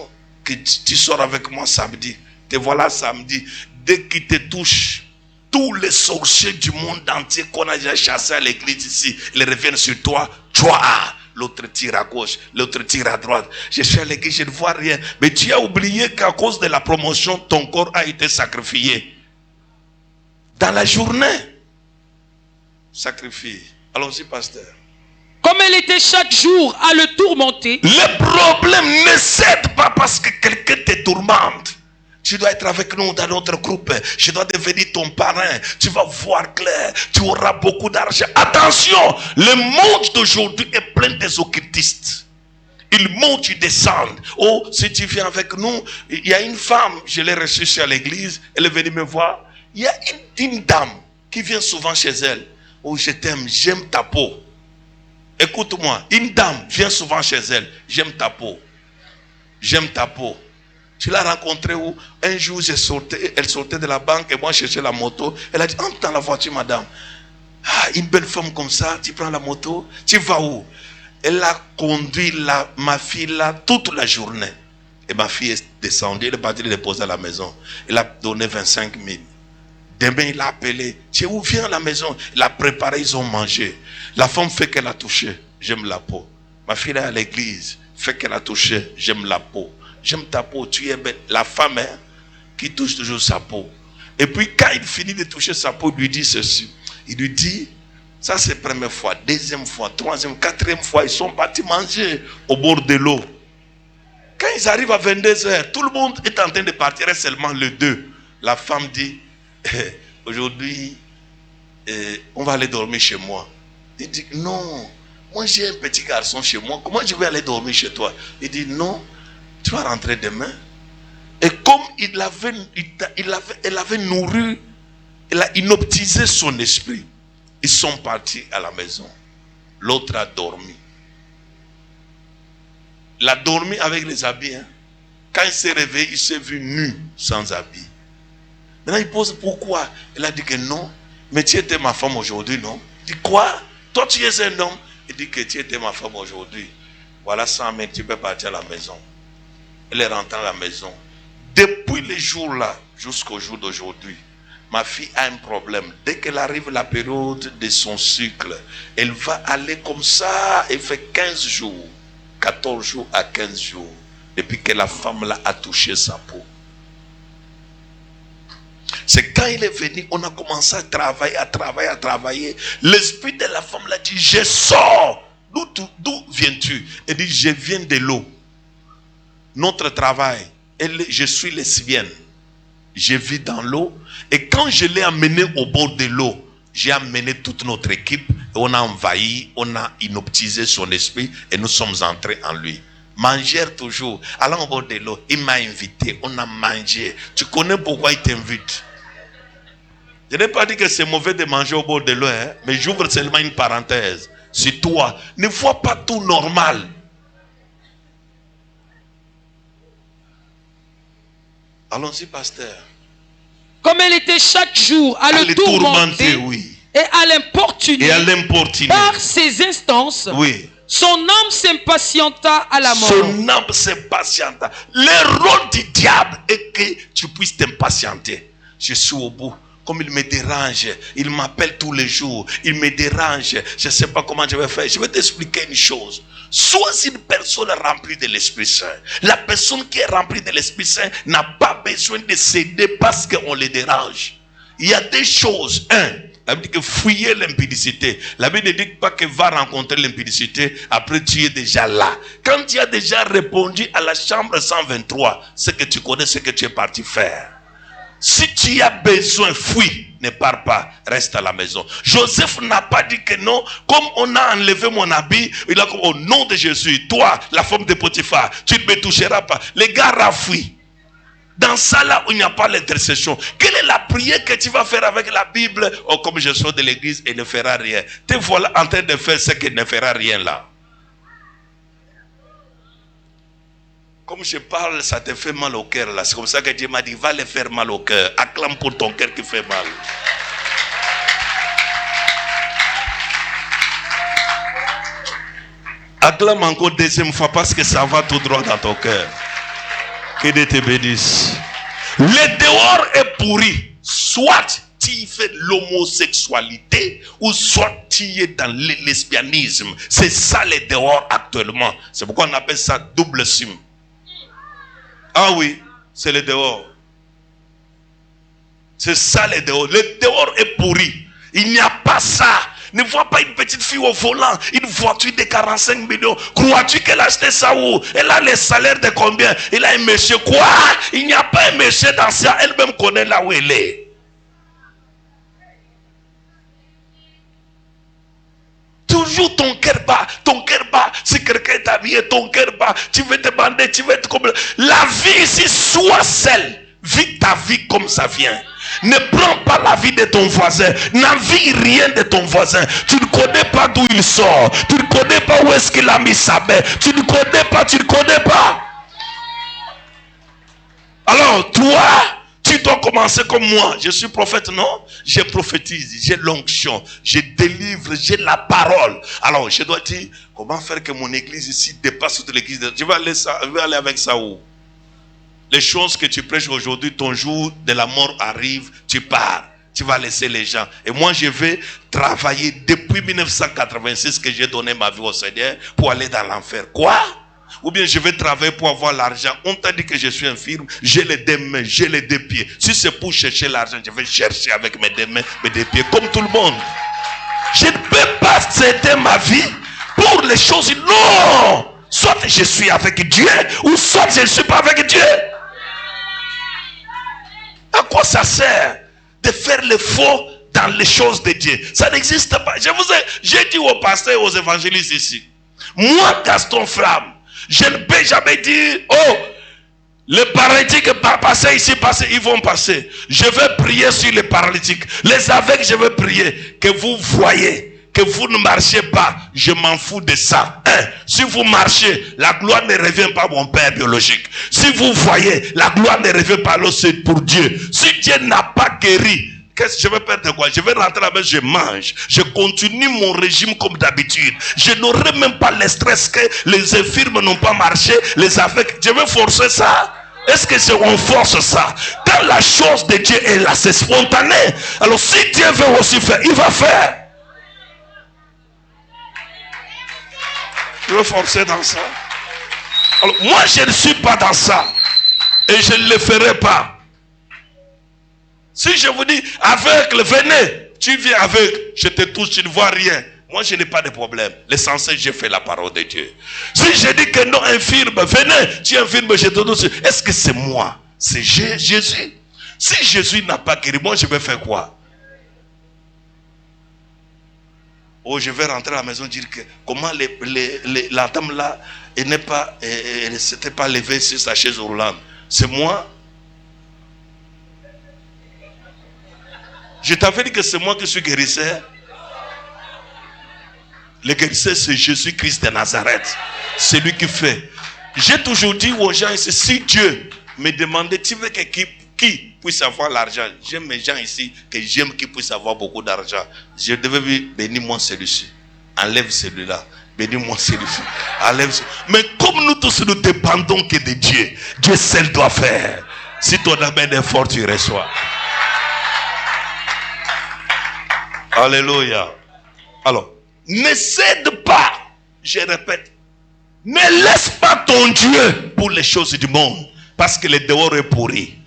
que tu sors avec moi samedi. Te voilà samedi. Dès qu'il te touche, tous les sorciers du monde entier qu'on a déjà chassés à l'église ici, ils reviennent sur toi. L'autre tire à gauche, l'autre tire à droite. Je suis à l'église, je ne vois rien. Mais tu as oublié qu'à cause de la promotion, ton corps a été sacrifié. Dans la journée. Sacrifié. Allons-y, pasteur. Comme elle était chaque jour à le tourmenter. Le problème ne cède pas parce que quelqu'un te tourmente. Tu dois être avec nous dans notre groupe. Je dois devenir ton parrain. Tu vas voir clair. Tu auras beaucoup d'argent. Attention, le monde d'aujourd'hui est plein des occultistes. Ils montent, ils descendent. Oh, si tu viens avec nous, il y a une femme, je l'ai reçue à l'église. Elle est venue me voir. Il y a une dame qui vient souvent chez elle. Oh, je t'aime, j'aime ta peau. Écoute-moi, une dame vient souvent chez elle. J'aime ta peau. J'aime ta peau. Tu l'as rencontrée où? Un jour, elle sortait de la banque et moi, je cherchais la moto. Elle a dit, entre dans la voiture, madame. Ah, une belle femme comme ça, tu prends la moto, tu vas où? Elle a conduit ma fille là toute la journée. Et ma fille est descendue, elle est partie le déposer à la maison. Elle a donné 25 000. Demain, il a appelé. Tu es où? Viens à la maison. Il a préparé, ils ont mangé. La femme fait qu'elle a touché. J'aime la peau. Ma fille est à l'église. Fait qu'elle a touché. J'aime la peau. J'aime ta peau. Tu es belle. La femme qui touche toujours sa peau. Et puis quand il finit de toucher sa peau, il lui dit ceci. Il lui dit, ça c'est la première fois, deuxième fois, troisième, quatrième fois, ils sont partis manger au bord de l'eau. Quand ils arrivent à 22h, tout le monde est en train de partir, reste seulement les deux. La femme dit, aujourd'hui, on va aller dormir chez moi. Il dit, non, moi j'ai un petit garçon chez moi, comment je vais aller dormir chez toi? Il dit, non, tu vas rentrer demain. Et comme elle avait nourri, elle a inoptisé son esprit, ils sont partis à la maison. L'autre a dormi. Il a dormi avec les habits. Hein. Quand il s'est réveillé, il s'est vu nu, sans habits. Maintenant, il pose pourquoi. Elle a dit que non, mais tu étais ma femme aujourd'hui, non? Il dit quoi? Toi, tu es un homme. Il dit que tu étais ma femme aujourd'hui. Voilà 100 000, tu peux partir à la maison. Elle est rentrée à la maison. Depuis les jours-là, jusqu'au jour d'aujourd'hui, ma fille a un problème. Dès qu'elle arrive la période de son cycle, elle va aller comme ça, elle fait 15 jours, 14 jours à 15 jours, depuis que la femme là a touché sa peau. C'est quand il est venu, on a commencé à travailler. L'esprit de la femme l'a dit, je sors. D'où viens-tu? Elle dit, je viens de l'eau. Notre travail, je suis lesbienne. Je vis dans l'eau. Et quand je l'ai amené au bord de l'eau, j'ai amené toute notre équipe. Et on a envahi, on a inoptisé son esprit et nous sommes entrés en lui. Manger toujours. Allant au bord de l'eau, il m'a invité, on a mangé. Tu connais pourquoi il t'invite? Je n'ai pas dit que c'est mauvais de manger au bord de l'eau, hein, mais j'ouvre seulement une parenthèse. C'est toi. Ne vois pas tout normal. Allons-y, pasteur. Comme elle était chaque jour à le tourmenter, oui. et à l'importuner par ses instances, oui. Son âme s'impatienta à la mort. Son âme s'impatienta. Le rôle du diable est que tu puisses t'impatienter. Je suis au bout. Comme il me dérange, il m'appelle tous les jours, il me dérange, je ne sais pas comment je vais faire. Je vais t'expliquer une chose. Sois une personne remplie de l'Esprit Saint. La personne qui est remplie de l'Esprit Saint n'a pas besoin de céder parce qu'on le dérange. Il y a des choses. La Bible dit que fuyez l'impudicité. La Bible ne dit pas que va rencontrer l'impudicité, après tu es déjà là. Quand tu as déjà répondu à la chambre 123, c'est que tu connais ce que tu es parti faire. Si tu as besoin, fuis, ne pars pas, reste à la maison. Joseph n'a pas dit que non, comme on a enlevé mon habit, il a dit au nom de Jésus, toi, la femme de Potiphar, tu ne me toucheras pas. Les gars ont fui. Dans ça là où il n'y a pas l'intercession, quelle est la prière que tu vas faire avec la Bible? Oh, comme je sors de l'église et ne fera rien. Te voilà en train de faire ce qui ne fera rien là. Comme je parle, ça te fait mal au cœur là. C'est comme ça que Dieu m'a dit, va le faire mal au cœur. Acclame pour ton cœur qui fait mal. Acclame encore deuxième fois parce que ça va tout droit dans ton cœur. Que Dieu te bénisse. Le dehors est pourri. Soit tu fais l'homosexualité ou soit tu es dans le lesbianisme. C'est ça le dehors actuellement. C'est pourquoi on appelle ça double sim. Ah oui, c'est le dehors. C'est ça le dehors. Le dehors est pourri. Il n'y a pas ça. Ne vois pas une petite fille au volant, une voiture de 45 millions. Crois-tu qu'elle a acheté ça où? Elle a le salaire de combien? Elle a un monsieur. Quoi? Il n'y a pas un monsieur dans ça. Elle-même connaît là où elle est. Toujours ton cœur bat, si quelqu'un est habillé, ton cœur bat, tu veux te bander, tu veux être comme... La vie ici, sois seule, vis ta vie comme ça vient. Ne prends pas la vie de ton voisin. N'envie rien de ton voisin. Tu ne connais pas d'où il sort. Tu ne connais pas où est-ce qu'il a mis sa main. Tu ne connais pas. Alors, toi, tu dois commencer comme moi. Je suis prophète, non? Je prophétise, j'ai l'onction, je délivre, j'ai la parole. Alors, je dois dire, comment faire que mon église ici dépasse toute l'église? Je vais aller avec ça où? Les choses que tu prêches aujourd'hui, ton jour de la mort arrive, tu pars. Tu vas laisser les gens. Et moi, je vais travailler depuis 1986 que j'ai donné ma vie au Seigneur pour aller dans l'enfer. Quoi? Ou bien je vais travailler pour avoir l'argent. On t'a dit que je suis infirme. J'ai les deux mains, j'ai les deux pieds. Si c'est pour chercher l'argent, je vais chercher avec mes deux mains, mes deux pieds, comme tout le monde. Je ne peux pas céder ma vie pour les choses. Non! Soit je suis avec Dieu, ou soit je ne suis pas avec Dieu. À quoi ça sert de faire le faux dans les choses de Dieu? Ça n'existe pas. J'ai dit aux pasteurs et aux évangélistes ici. Moi, Gaston Flamme, je ne peux jamais dire, oh, les paralytiques passer ici, ils vont passer. Je vais prier sur les paralytiques. Les aveugles, je vais prier. Que vous voyez, que vous ne marchez pas, je m'en fous de ça. Si vous marchez, la gloire ne revient pas à mon père biologique. Si vous voyez, la gloire ne revient pas à c'est pour Dieu. Si Dieu n'a pas guéri, qu'est-ce que je vais perdre quoi? Je vais rentrer à la maison, je mange. Je continue mon régime comme d'habitude. Je n'aurai même pas le stress que les infirmes n'ont pas marché, les aveugles. Je vais forcer ça. Est-ce que on force ça? Quand la chose de Dieu est là, c'est spontané. Alors si Dieu veut aussi faire, il va faire. Je veux forcer dans ça. Alors, moi, je ne suis pas dans ça. Et je ne le ferai pas. Si je vous dis, aveugle, venez. Tu viens aveugle, je te touche, tu ne vois rien. Moi, je n'ai pas de problème. L'essentiel, j'ai fait la parole de Dieu. Si je dis que non, infirme, venez. Tu es infirme, je te touche. Est-ce que c'est moi? C'est Jésus. Si Jésus n'a pas guéri, moi, je vais faire quoi? Oh, je vais rentrer à la maison et dire que comment la dame là, elle ne s'était pas levée sur sa chaise roulante. C'est moi. Je t'avais dit que c'est moi qui suis guérisseur. Le guérisseur, c'est Jésus-Christ de Nazareth. C'est lui qui fait. J'ai toujours dit aux gens ici, si Dieu me demandait, tu veux que qui puisse avoir l'argent? J'aime mes gens ici que j'aime qui puissent avoir beaucoup d'argent. Je devais dire, bénis-moi celui-ci. Enlève celui-là. Bénis-moi celui-ci. Enlève celui-ci. Mais comme nous tous nous dépendons que de Dieu, Dieu seul doit faire. Si ton amène est fort, tu reçois. Alléluia. Alors, ne cède pas. Je répète. Ne laisse pas ton Dieu pour les choses du monde. Parce que le dehors est pourri.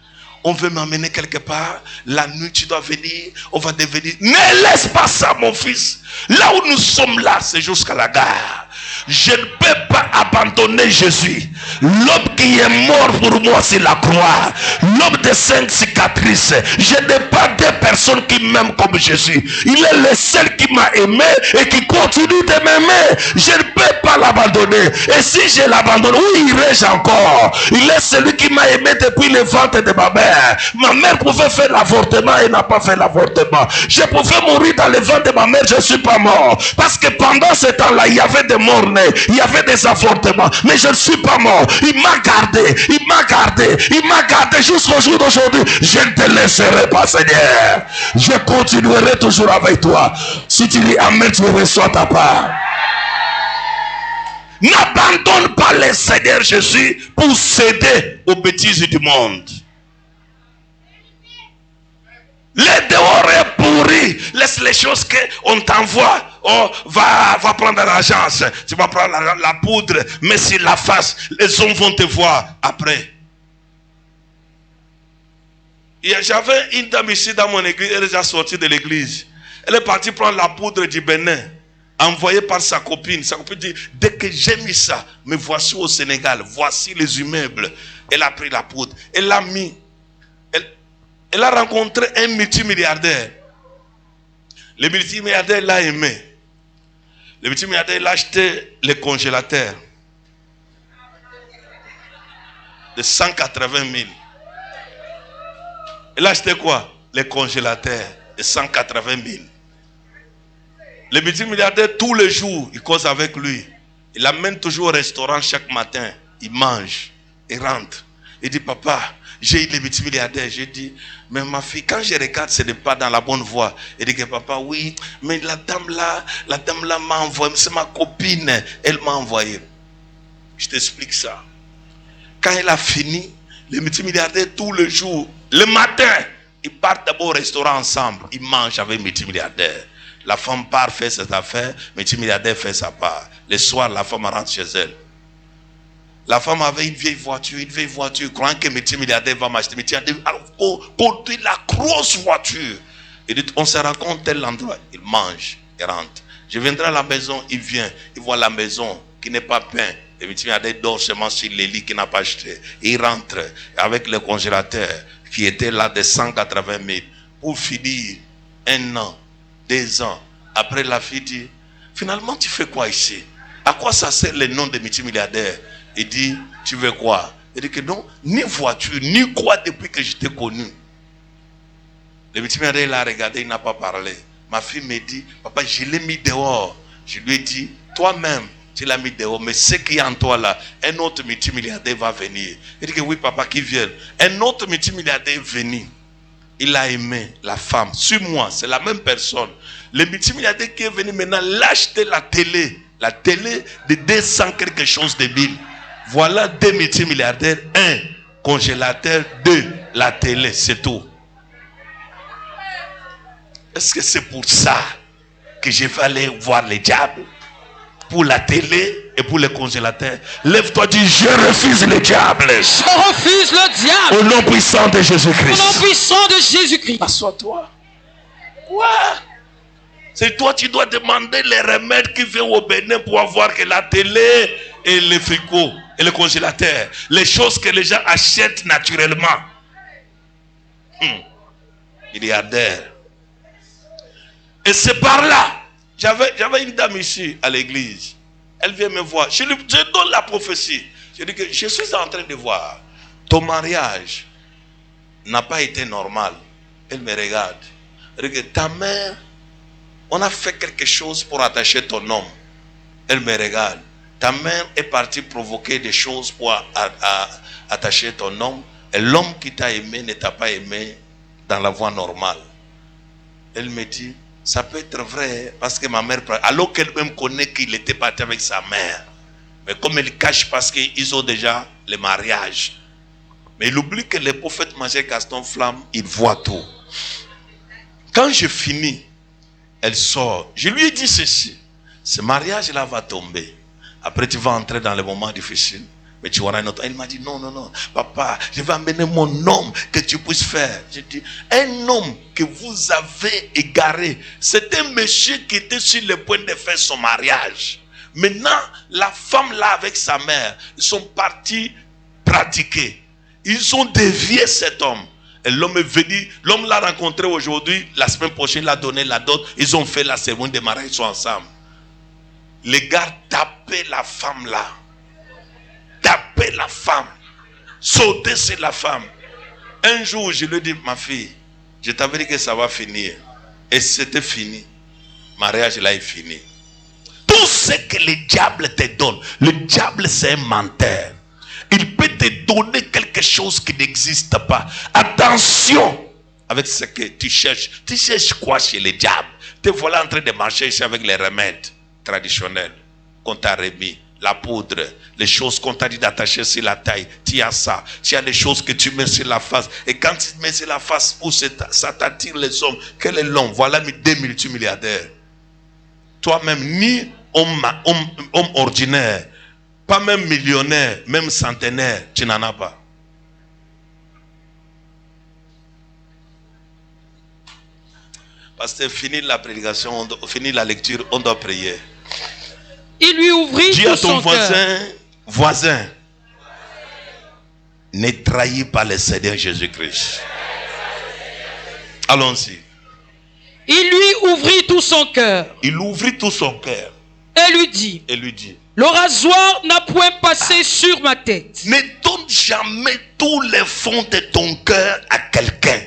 On veut m'amener quelque part. La nuit, tu dois venir. On va devenir. Ne laisse pas ça, mon fils. Là où nous sommes là, c'est jusqu'à la gare. Je ne peux pas abandonner Jésus. L'homme qui est mort pour moi, c'est la croix. L'homme de 5 cicatrices. Je n'ai pas deux personnes qui m'aiment comme Jésus. Il est le seul qui m'a aimé et qui continue de m'aimer. Je ne peux pas l'abandonner. Et si je l'abandonne, où irai-je encore? Il est celui qui m'a aimé depuis le ventre de ma mère. Ma mère pouvait faire l'avortement et n'a pas fait l'avortement. Je pouvais mourir dans le ventre de ma mère, je ne suis pas mort. Parce que pendant ce temps-là, il y avait des morts nés, il y avait des avortements. Mais je ne suis pas mort. Il m'a gardé, il m'a gardé, il m'a gardé jusqu'au jour d'aujourd'hui. Je ne te laisserai pas, Seigneur. Je continuerai toujours avec toi. Si tu dis Amen, tu reçois ta part. N'abandonne pas le Seigneur Jésus pour céder aux bêtises du monde. Le dehors est pourri. Laisse les choses qu'on t'envoie. Oh, va prendre l'agence. Tu vas prendre la poudre. Mets sur la face. Les hommes vont te voir après. J'avais une dame ici dans mon église. Elle est déjà sortie de l'église. Elle est partie prendre la poudre du Bénin. Envoyée par sa copine. Sa copine dit, dès que j'ai mis ça, me voici au Sénégal. Voici les immeubles. Elle a pris la poudre. Elle l'a mis. Elle a rencontré un multimilliardaire. Le multimilliardaire l'a aimé. Le multimilliardaire l'a acheté le congélateur de 180 000. Elle a acheté quoi? les congélateurs de 180 000. Le multimilliardaire, tous les jours, il cause avec lui. Il l'amène toujours au restaurant chaque matin. Il mange, il rentre. Il dit, papa, j'ai eu les multimilliardaires. J'ai dit, mais ma fille, quand je regarde, ce n'est pas dans la bonne voie. Il dit que papa, oui, mais la dame là m'a envoyé, c'est ma copine, elle m'a envoyé. Je t'explique ça. Quand elle a fini, les multimilliardaires, tous les jours, le matin, ils partent d'abord au restaurant ensemble. Ils mangent avec les multimilliardaires. La femme part faire ses affaires, le multimilliardaire fait sa part. Le soir, la femme rentre chez elle. La femme avait une vieille voiture, croyant que le multimilliardaire va m'acheter. Alors, conduit la grosse voiture. Il dit, on se rencontre tel endroit. Il mange, il rentre. Je viendrai à la maison, il vient, il voit la maison qui n'est pas peinte. Le multimilliardaire dort seulement sur les lits qu'il n'a pas acheté. Il rentre avec le congélateur qui était là de 180 000 pour finir 1 an, 2 ans. Après, la fille dit, finalement, tu fais quoi ici? À quoi ça sert le nom de multimilliardaire? Il dit, tu veux quoi? Il dit que non, ni voiture, ni quoi depuis que je t'ai connu. Le multimilliardaire, il a regardé, il n'a pas parlé. Ma fille me dit, papa, je l'ai mis dehors. Je lui ai dit, toi-même, tu l'as mis dehors, mais ce qui est en toi là, un autre multimilliardaire va venir. Il dit que oui, papa, qui vient. Un autre multimilliardaire est venu. Il a aimé la femme. Sur moi, c'est la même personne. Le multimilliardaire qui est venu maintenant, l'a acheté la télé. La télé de 200 quelque chose de mille. Voilà 2 multimilliardaires. 1, congélateur. 2, la télé. C'est tout. Est-ce que c'est pour ça que je vais aller voir le diable? Pour la télé et pour le congélateur. Lève-toi, dis, je refuse le diable. Je refuse le diable. Au nom puissant de Jésus-Christ. Au nom puissant de Jésus-Christ. Assois-toi. Quoi? C'est toi, tu dois demander les remèdes qui viennent au Bénin pour avoir que la télé et le frigo et le congélateur. Les choses que les gens achètent naturellement. Milliardaire. Et c'est par là. J'avais une dame ici à l'église. Elle vient me voir. Je donne la prophétie. Je dis que je suis en train de voir. Ton mariage n'a pas été normal. Elle me regarde. Elle dit que ta mère, on a fait quelque chose pour attacher ton homme. Elle me regarde. Ta mère est partie provoquer des choses pour attacher ton homme. Et l'homme qui t'a aimé ne t'a pas aimé dans la voie normale. Elle me dit, ça peut être vrai, parce que ma mère, alors qu'elle même connaît qu'il était parti avec sa mère, mais comme elle cache parce qu'ils ont déjà le mariage. Mais il oublie que le prophète Manger Gaston Flamme, il voit tout. Quand je finis, elle sort. Je lui ai dit ceci, ce mariage-là va tomber. Après, tu vas entrer dans les moments difficiles. Mais tu auras un autre. Elle m'a dit, non, papa, je vais amener mon homme que tu puisses faire. J'ai dit, un homme que vous avez égaré, c'est un monsieur qui était sur le point de faire son mariage. Maintenant, la femme là avec sa mère, ils sont partis pratiquer. Ils ont dévié cet homme. Et l'homme est venu, l'homme l'a rencontré aujourd'hui, la semaine prochaine, il a donné la dot, ils ont fait la cérémonie de mariage, ils sont ensemble. Les gars tapaient la femme là. Taper la femme, sauter sur la femme. Un jour, je lui ai dit, ma fille, je t'avais dit que ça va finir. Et c'était fini. Mariage là est fini. Tout ce que le diable te donne, le diable c'est un menteur. Il peut te donner quelque chose qui n'existe pas. Attention avec ce que tu cherches. Tu cherches quoi chez le diable? Te voilà en train de marcher ici avec les remèdes traditionnels qu'on t'a remis. La poudre, les choses qu'on t'a dit d'attacher sur la taille, tu as ça. Tu as les choses que tu mets sur la face. Et quand tu te mets sur la face, où ça t'attire les hommes. Quel est l'homme? Voilà 2 multimilliardaires. Toi-même, ni homme ordinaire, pas même millionnaire, même centenaire, tu n'en as pas. Parce que fini la prédication, fini la lecture, on doit prier. Il lui ouvrit dis tout à ton son cœur. voisin, ne trahis pas le Seigneur Jésus-Christ. Allons-y. Il lui ouvrit tout son cœur. Il ouvrit tout son cœur. Et lui dit, le rasoir n'a point passé sur ma tête. Ne donne jamais tous les fonds de ton cœur à quelqu'un.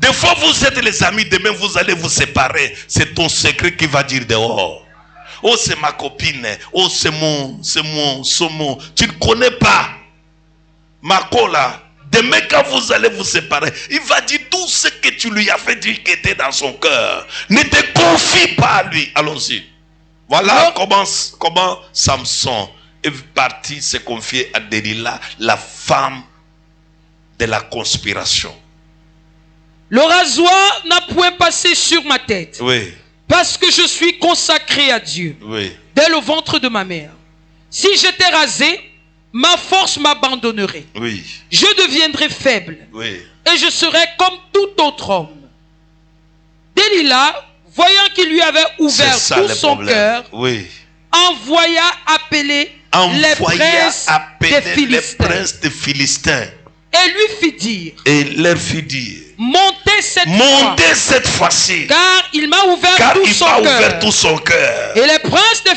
Des fois, vous êtes les amis, demain vous allez vous séparer. C'est ton secret qui va dire dehors. Oh, c'est ma copine. Oh, c'est mon. Tu ne connais pas. Marco là. Demain, quand vous allez vous séparer, il va dire tout ce que tu lui as fait dire qui était dans son cœur. Ne te confie pas à lui. Allons-y. Voilà comment Samson est parti se confier à Delilah, la femme de la conspiration. Le rasoir n'a point passé sur ma tête. Oui. Parce que je suis consacré à Dieu. Oui. Dès le ventre de ma mère. Si j'étais rasé, ma force m'abandonnerait. Oui. Je deviendrais faible. Oui. Et je serais comme tout autre homme. Delilah, voyant qu'il lui avait ouvert tout son cœur, oui, envoya appeler les princes des Philistins. Et lui fit dire. Et leur fit dire. Montez cette fois-ci. Car il m'a ouvert tout son cœur. Et les princes des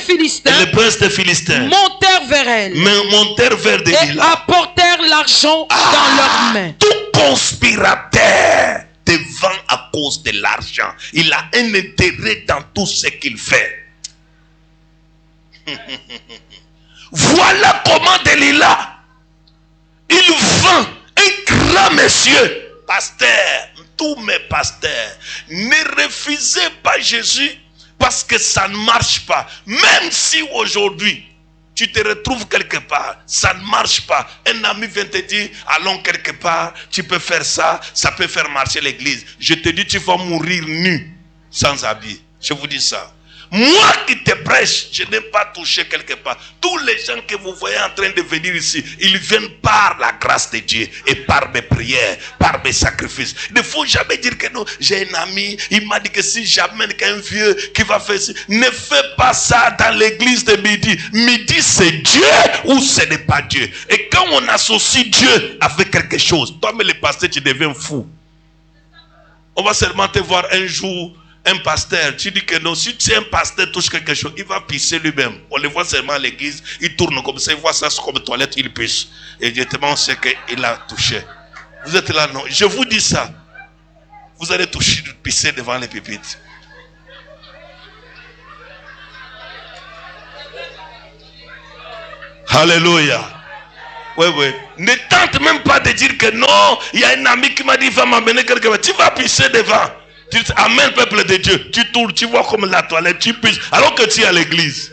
Philistins montèrent vers elle. Et apportèrent l'argent dans leurs mains. Tout conspirateur te vend à cause de l'argent. Il a un intérêt dans tout ce qu'il fait. Voilà comment Delilah, il vend un grand monsieur. Pasteur, tous mes pasteurs, ne refusez pas Jésus parce que ça ne marche pas. Même si aujourd'hui tu te retrouves quelque part, ça ne marche pas. Un ami vient te dire, allons quelque part, tu peux faire ça, ça peut faire marcher l'église. Je te dis, tu vas mourir nu, sans habit. Je vous dis ça. Moi qui te prêche, je n'ai pas touché quelque part. Tous les gens que vous voyez en train de venir ici, ils viennent par la grâce de Dieu et par mes prières, par mes sacrifices. Il ne faut jamais dire que non, j'ai un ami, il m'a dit que si j'amène qu'un vieux qui va faire ça, ne fais pas ça dans l'église de midi. Midi, c'est Dieu ou ce n'est pas Dieu. Et quand on associe Dieu avec quelque chose, toi, mais le pasteur, tu deviens fou. On va seulement te voir un jour. Un pasteur, tu dis que non, si tu es un pasteur touche quelque chose, il va pisser lui-même. On le voit seulement à l'église, il tourne comme ça, il voit ça comme toilette, il pisse. Et directement on sait qu'il a touché. Vous êtes là, non? Je vous dis ça. Vous allez toucher, pisser devant les pupitres. Alléluia. Oui, oui. Ne tente même pas de dire que non, il y a un ami qui m'a dit, va m'amener quelque chose. Tu vas pisser devant. Tu amènes le peuple de Dieu. Tu tournes, tu vois comme la toilette, tu pisses. Alors que tu es à l'église.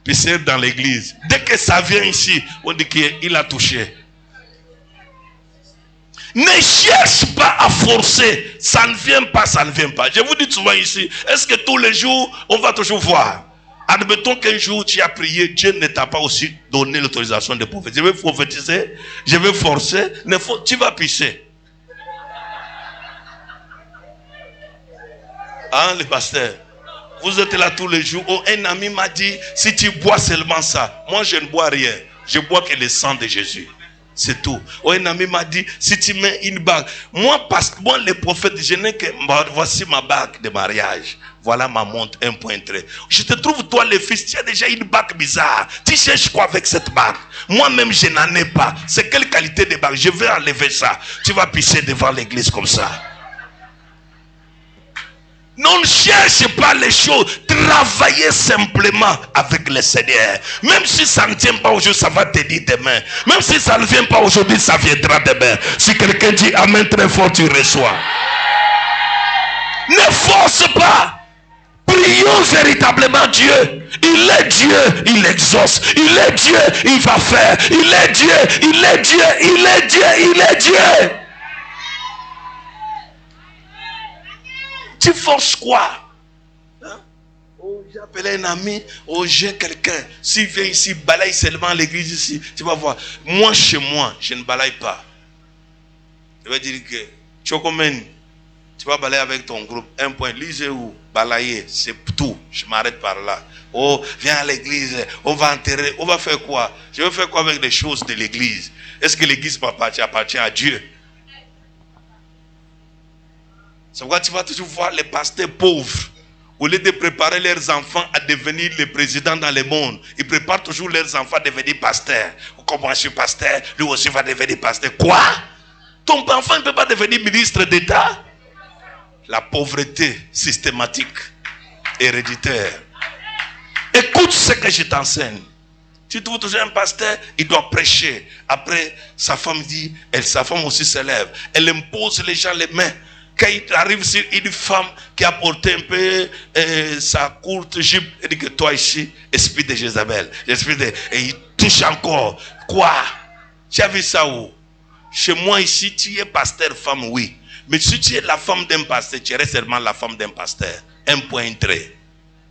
Pisser dans l'église. Dès que ça vient ici, on dit qu'il a touché. Ne cherche pas à forcer. Ça ne vient pas, ça ne vient pas. Je vous dis souvent ici, est-ce que tous les jours, on va toujours voir? Admettons qu'un jour tu as prié, Dieu ne t'a pas aussi donné l'autorisation de prophétiser. Je vais prophétiser, je vais forcer, tu vas pisser. Hein, le pasteur? Vous êtes là tous les jours. Oh, un ami m'a dit, si tu bois seulement ça, moi je ne bois rien. Je bois que le sang de Jésus. C'est tout. Oh, un ami m'a dit, si tu mets une bague. Moi, parce que moi, le prophète, je n'ai que, voici ma bague de mariage. Voilà ma montre 1.3. Je te trouve, toi, le fils, tu as déjà une bague bizarre. Tu cherches quoi avec cette bague? Moi-même, je n'en ai pas. C'est quelle qualité de bague? Je vais enlever ça. Tu vas pisser devant l'église comme ça. Non, cherche pas les choses. Travaillez simplement avec le Seigneur. Même si ça ne tient pas aujourd'hui, ça va te dire demain. Même si ça ne vient pas aujourd'hui, ça viendra demain. Si quelqu'un dit amen très fort, tu reçois. Ne force pas. Prions véritablement Dieu. Il est Dieu, il exauce. Il est Dieu, il va faire. Il est Dieu, il est Dieu, il est Dieu, il est Dieu. Tu forces quoi? Hein? Oh, j'ai appelé un ami. Oh, j'ai quelqu'un. S'il vient ici, balaye seulement l'église ici. Tu vas voir. Moi, chez moi, je ne balaye pas. Je vais dire que Chocomen, tu vas balayer avec ton groupe. Un point. Lisez où? Balayer. C'est tout. Je m'arrête par là. Oh, viens à l'église. On va enterrer. On va faire quoi? Je vais faire quoi avec les choses de l'église? Est-ce que l'église appartient à Dieu? C'est pourquoi tu vas toujours voir les pasteurs pauvres. Au lieu de préparer leurs enfants à devenir les présidents dans le monde, ils préparent toujours leurs enfants à devenir pasteurs. Comment je suis pasteur, lui aussi va devenir pasteur. Quoi? Ton enfant ne peut pas devenir ministre d'État? la pauvreté systématique, héréditaire. Écoute ce que je t'enseigne. Tu trouves toujours un pasteur, il doit prêcher. Après, sa femme dit, sa femme aussi se lève. Elle impose les gens les mains. Quand il arrive sur une femme qui a porté un peu sa courte jupe, il dit que toi ici, esprit de Jézabel. Et il touche encore. Quoi? Tu as vu ça où? Chez moi ici, tu es pasteur femme, oui. Mais si tu es la femme d'un pasteur, tu es seulement la femme d'un pasteur. Un point trait.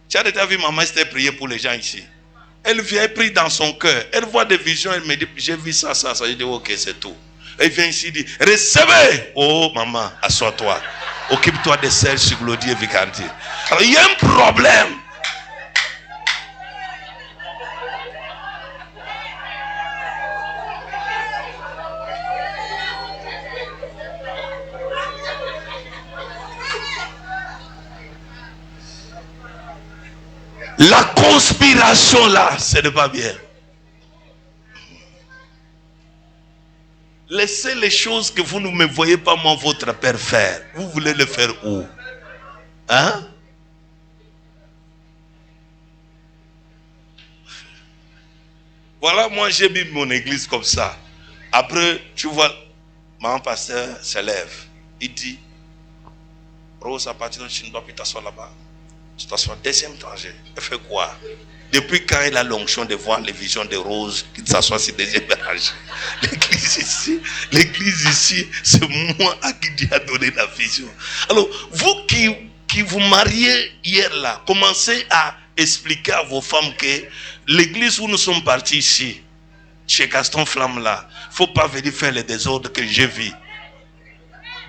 Tu as déjà vu maman Esther prier pour les gens ici? Elle vient, elle prie dans son cœur. Elle voit des visions, elle me dit, j'ai vu ça. Je dis, ok, c'est tout. Elle vient ici, dit, recevez. Oh maman, assois-toi. Occupe-toi de Serge Glody et Vicanti. Alors il y a un problème. La conspiration là, ce n'est pas bien. Laissez les choses que vous ne me voyez pas moi votre père faire. Vous voulez le faire où? Hein? Voilà, moi j'ai mis mon église comme ça. Après, tu vois, mon pasteur se lève. Il dit, Rose, à partir de tu ne dois plus t'asseoir là-bas. Tu t'assois deuxième danger. Elle fait quoi? Depuis quand il a l'onction de voir les visions de Rose qui s'assoit sur deuxième rangée? L'église ici, c'est moi à qui Dieu a donné la vision. Alors, vous qui vous mariez hier là, commencez à expliquer à vos femmes que l'église où nous sommes partis ici, chez Gaston Flamme là, il ne faut pas venir faire les désordres que je vis.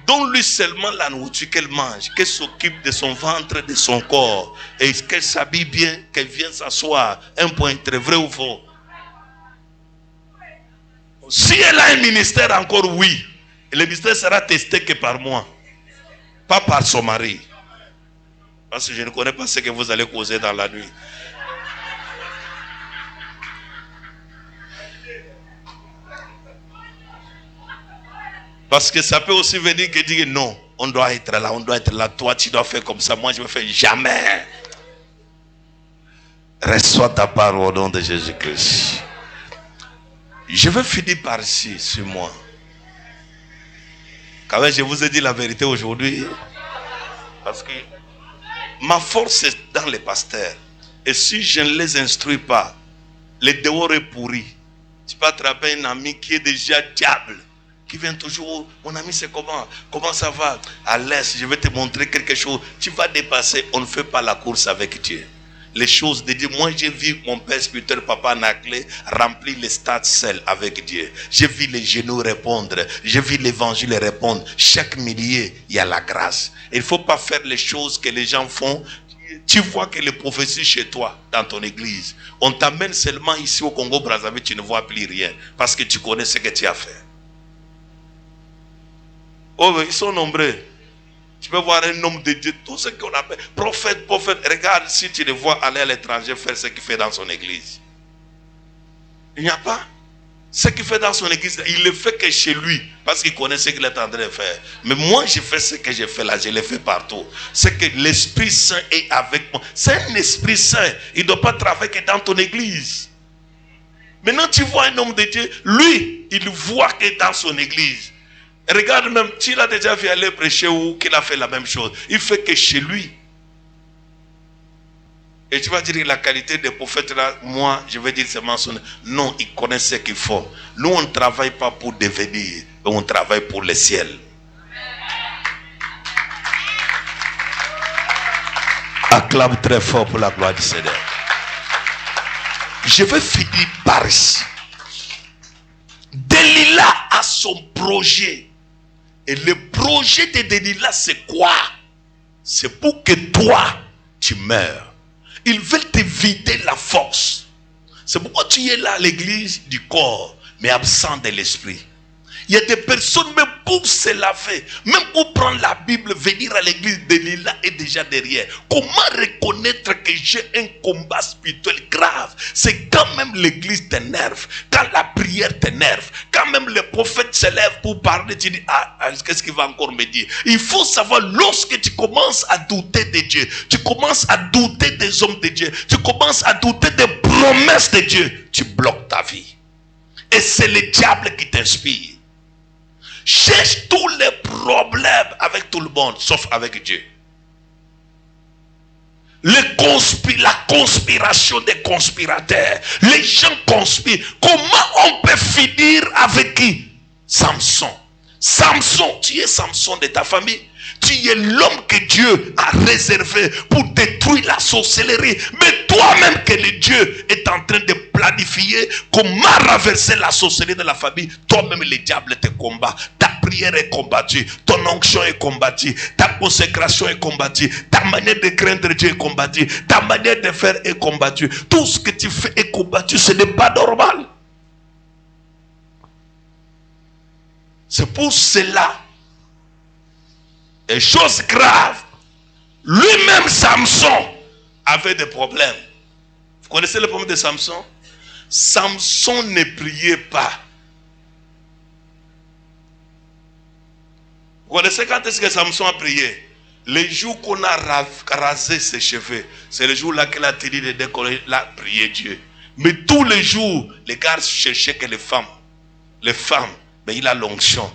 Donne-lui seulement la nourriture qu'elle mange, qu'elle s'occupe de son ventre, de son corps, et qu'elle s'habille bien, qu'elle vienne s'asseoir. Un point très vrai ou faux? Si elle a un ministère encore, oui. Le ministère sera testé que par moi, pas par son mari. Parce que je ne connais pas ce que vous allez causer dans la nuit. Parce que ça peut aussi venir que dire non, on doit être là, toi tu dois faire comme ça, moi je ne vais faire jamais. Reçois ta parole au nom de Jésus-Christ. Je vais finir par ici, sur moi. Quand même, je vous ai dit la vérité aujourd'hui. Parce que ma force est dans les pasteurs. Et si je ne les instruis pas, les dehors est pourri. Tu peux attraper un ami qui est déjà diable. Qui vient toujours, mon ami c'est comment ça va? À l'aise, je vais te montrer quelque chose. Tu vas dépasser, on ne fait pas la course avec Dieu. Les choses de Dieu, moi j'ai vu mon père spirituel, papa Naclé, remplir les stades seul avec Dieu. J'ai vu les genoux répondre, j'ai vu l'évangile répondre. Chaque millier, il y a la grâce. Il ne faut pas faire les choses que les gens font. Tu vois que les prophéties chez toi, dans ton église, on t'amène seulement ici au Congo-Brazzaville, tu ne vois plus rien. Parce que tu connais ce que tu as fait. Oh, ils sont nombreux. Tu peux voir un homme de Dieu, tout ce qu'on appelle prophète. Regarde si tu le vois aller à l'étranger faire ce qu'il fait dans son église. Il n'y a pas. Ce qu'il fait dans son église, il le fait que chez lui, parce qu'il connaît ce qu'il est en train de faire. Mais moi, je fais ce que je fais là, je le fais partout. C'est que l'Esprit Saint est avec moi. C'est un Esprit Saint. Il ne doit pas travailler que dans ton église. Maintenant, tu vois un homme de Dieu, lui, il voit que dans son église. Regarde même, tu l'as déjà vu aller prêcher ou qu'il a fait la même chose. Il fait que chez lui. Et tu vas dire la qualité des prophètes là, moi, je vais dire c'est mentionné. Non, ils connaissent ce qu'ils font. Nous, on ne travaille pas pour devenir, mais on travaille pour le ciel. Acclame très fort pour la gloire du Seigneur. Je vais finir par ici. Delilah a son projet. Et le projet de Delilah, c'est quoi? C'est pour que toi, tu meurs. Ils veulent te vider la force. C'est pourquoi tu es là à l'église du corps, mais absent de l'esprit. Il y a des personnes, même pour se laver, même pour prendre la Bible, venir à l'église, Delilah est déjà derrière. Comment reconnaître que j'ai un combat spirituel grave? C'est quand même l'église t'énerve, quand la prière t'énerve, quand même le prophète se lève pour parler, tu dis, qu'est-ce qu'il va encore me dire? Il faut savoir, lorsque tu commences à douter de Dieu, tu commences à douter des hommes de Dieu, tu commences à douter des promesses de Dieu, tu bloques ta vie. Et c'est le diable qui t'inspire. Cherche tous les problèmes avec tout le monde, sauf avec Dieu. La conspiration des conspirateurs. Les gens conspirent. Comment on peut finir avec qui? Samson. Samson, tu es Samson de ta famille. Tu es l'homme que Dieu a réservé pour détruire la sorcellerie. Mais toi-même que le Dieu est en train de planifier comment renverser la sorcellerie de la famille, toi-même le diable te combat. Ta prière est combattue, ton onction est combattue, ta consécration est combattue, ta manière de craindre Dieu est combattue, ta manière de faire est combattue. Tout ce que tu fais est combattu, ce n'est pas normal. C'est pour cela, et chose grave, lui-même Samson avait des problèmes. Vous connaissez le problème de Samson? Samson ne priait pas. Vous connaissez quand est-ce que Samson a prié? Les jours qu'on a rasé ses cheveux, c'est le jour-là qu'il a tenu de décoller, il a prié Dieu. Mais tous les jours, les gars cherchaient que les femmes, mais il a l'onction.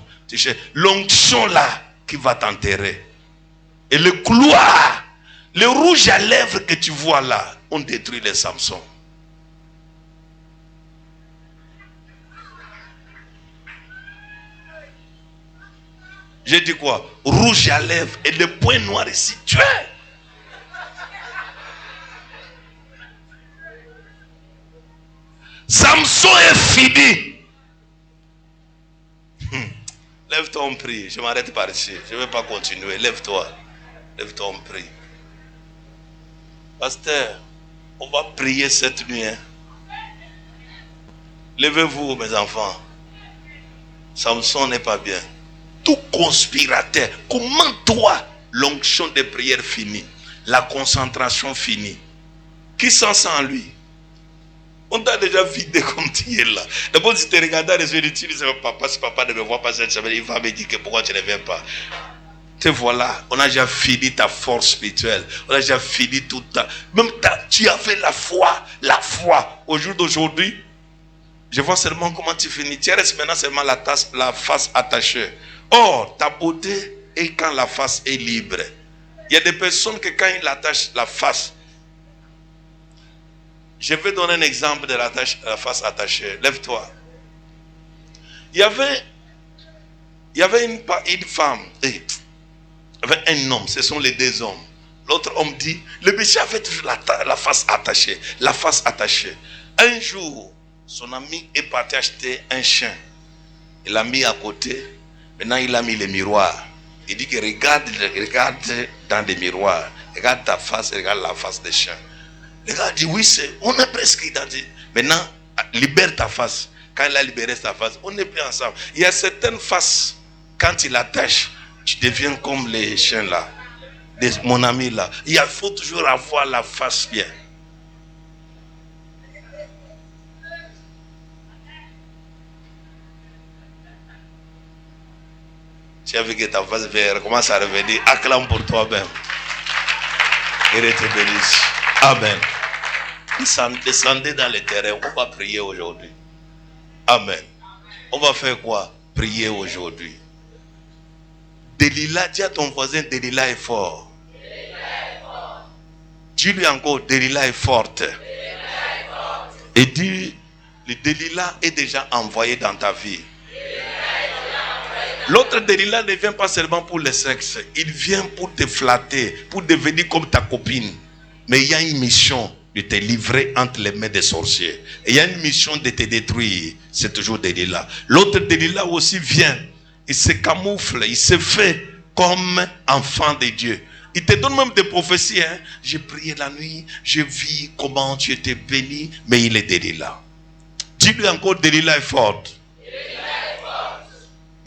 L'onction là qui va t'enterrer. Et le couloir, le rouge à lèvres que tu vois là, on détruit les Samson. J'ai dit quoi? Rouge à lèvres et le point noir ici. Tu es. Samson est fini. Lève-toi, on prie. Je m'arrête par ici. Je ne vais pas continuer. Lève-toi. Lève-toi, on prie. Pasteur, on va prier cette nuit. Hein? Levez-vous, mes enfants. Samson n'est pas bien. Tout conspirateur. Comment toi, l'onction de prière finie, la concentration finie, qui s'en sent en lui? On t'a déjà vidé comme tu es là. D'abord, si tu regardes dans les yeux, tu dis, papa, si papa ne me voit pas cette semaine, il va me dire que pourquoi tu ne viens pas. Te voilà, on a déjà fini ta force spirituelle. On a déjà fini tout ta... Même tu avais la foi. La foi. Au jour d'aujourd'hui, je vois seulement comment tu finis. Tu restes maintenant seulement la face attachée. Or, ta beauté est quand la face est libre. Il y a des personnes que quand ils attachent la face, je vais donner un exemple de la face attachée. Lève-toi. Il y avait une femme, il y avait un homme, ce sont les deux hommes. L'autre homme dit, le monsieur avait toujours la face attachée. La face attachée. Un jour, son ami est parti acheter un chien. Il l'a mis à côté. Maintenant, il a mis les miroirs. Il dit que regarde dans les miroirs. Regarde ta face, regarde la face des chiens. Le gars dit oui, on est presque identique. Maintenant, libère ta face. Quand il a libéré sa face, on n'est plus ensemble. Il y a certaines faces, quand il attache, tu deviens comme les chiens là. Mon ami là. Il faut toujours avoir la face bien. Tu as vu que ta face commence à revenir. Acclame pour toi-même. Que Dieu te bénisse. Amen. Descendez dans le terrain. On va prier aujourd'hui. Amen. On va faire quoi? Prier aujourd'hui. Delilah, dis à ton voisin, Delilah est fort. Dis-lui encore, Delilah est forte. Et dis, le Delilah est déjà envoyé dans ta vie. L'autre Delilah ne vient pas seulement pour le sexe. Il vient pour te flatter, pour devenir comme ta copine. Mais il y a une mission de te livrer entre les mains des sorciers. Et il y a une mission de te détruire. C'est toujours Delilah. L'autre Delilah aussi vient. Il se camoufle. Il se fait comme enfant de Dieu. Il te donne même des prophéties. Hein? J'ai prié la nuit. Je vis comment tu étais béni. Mais il est Delilah. Dis-lui encore, Delilah est forte.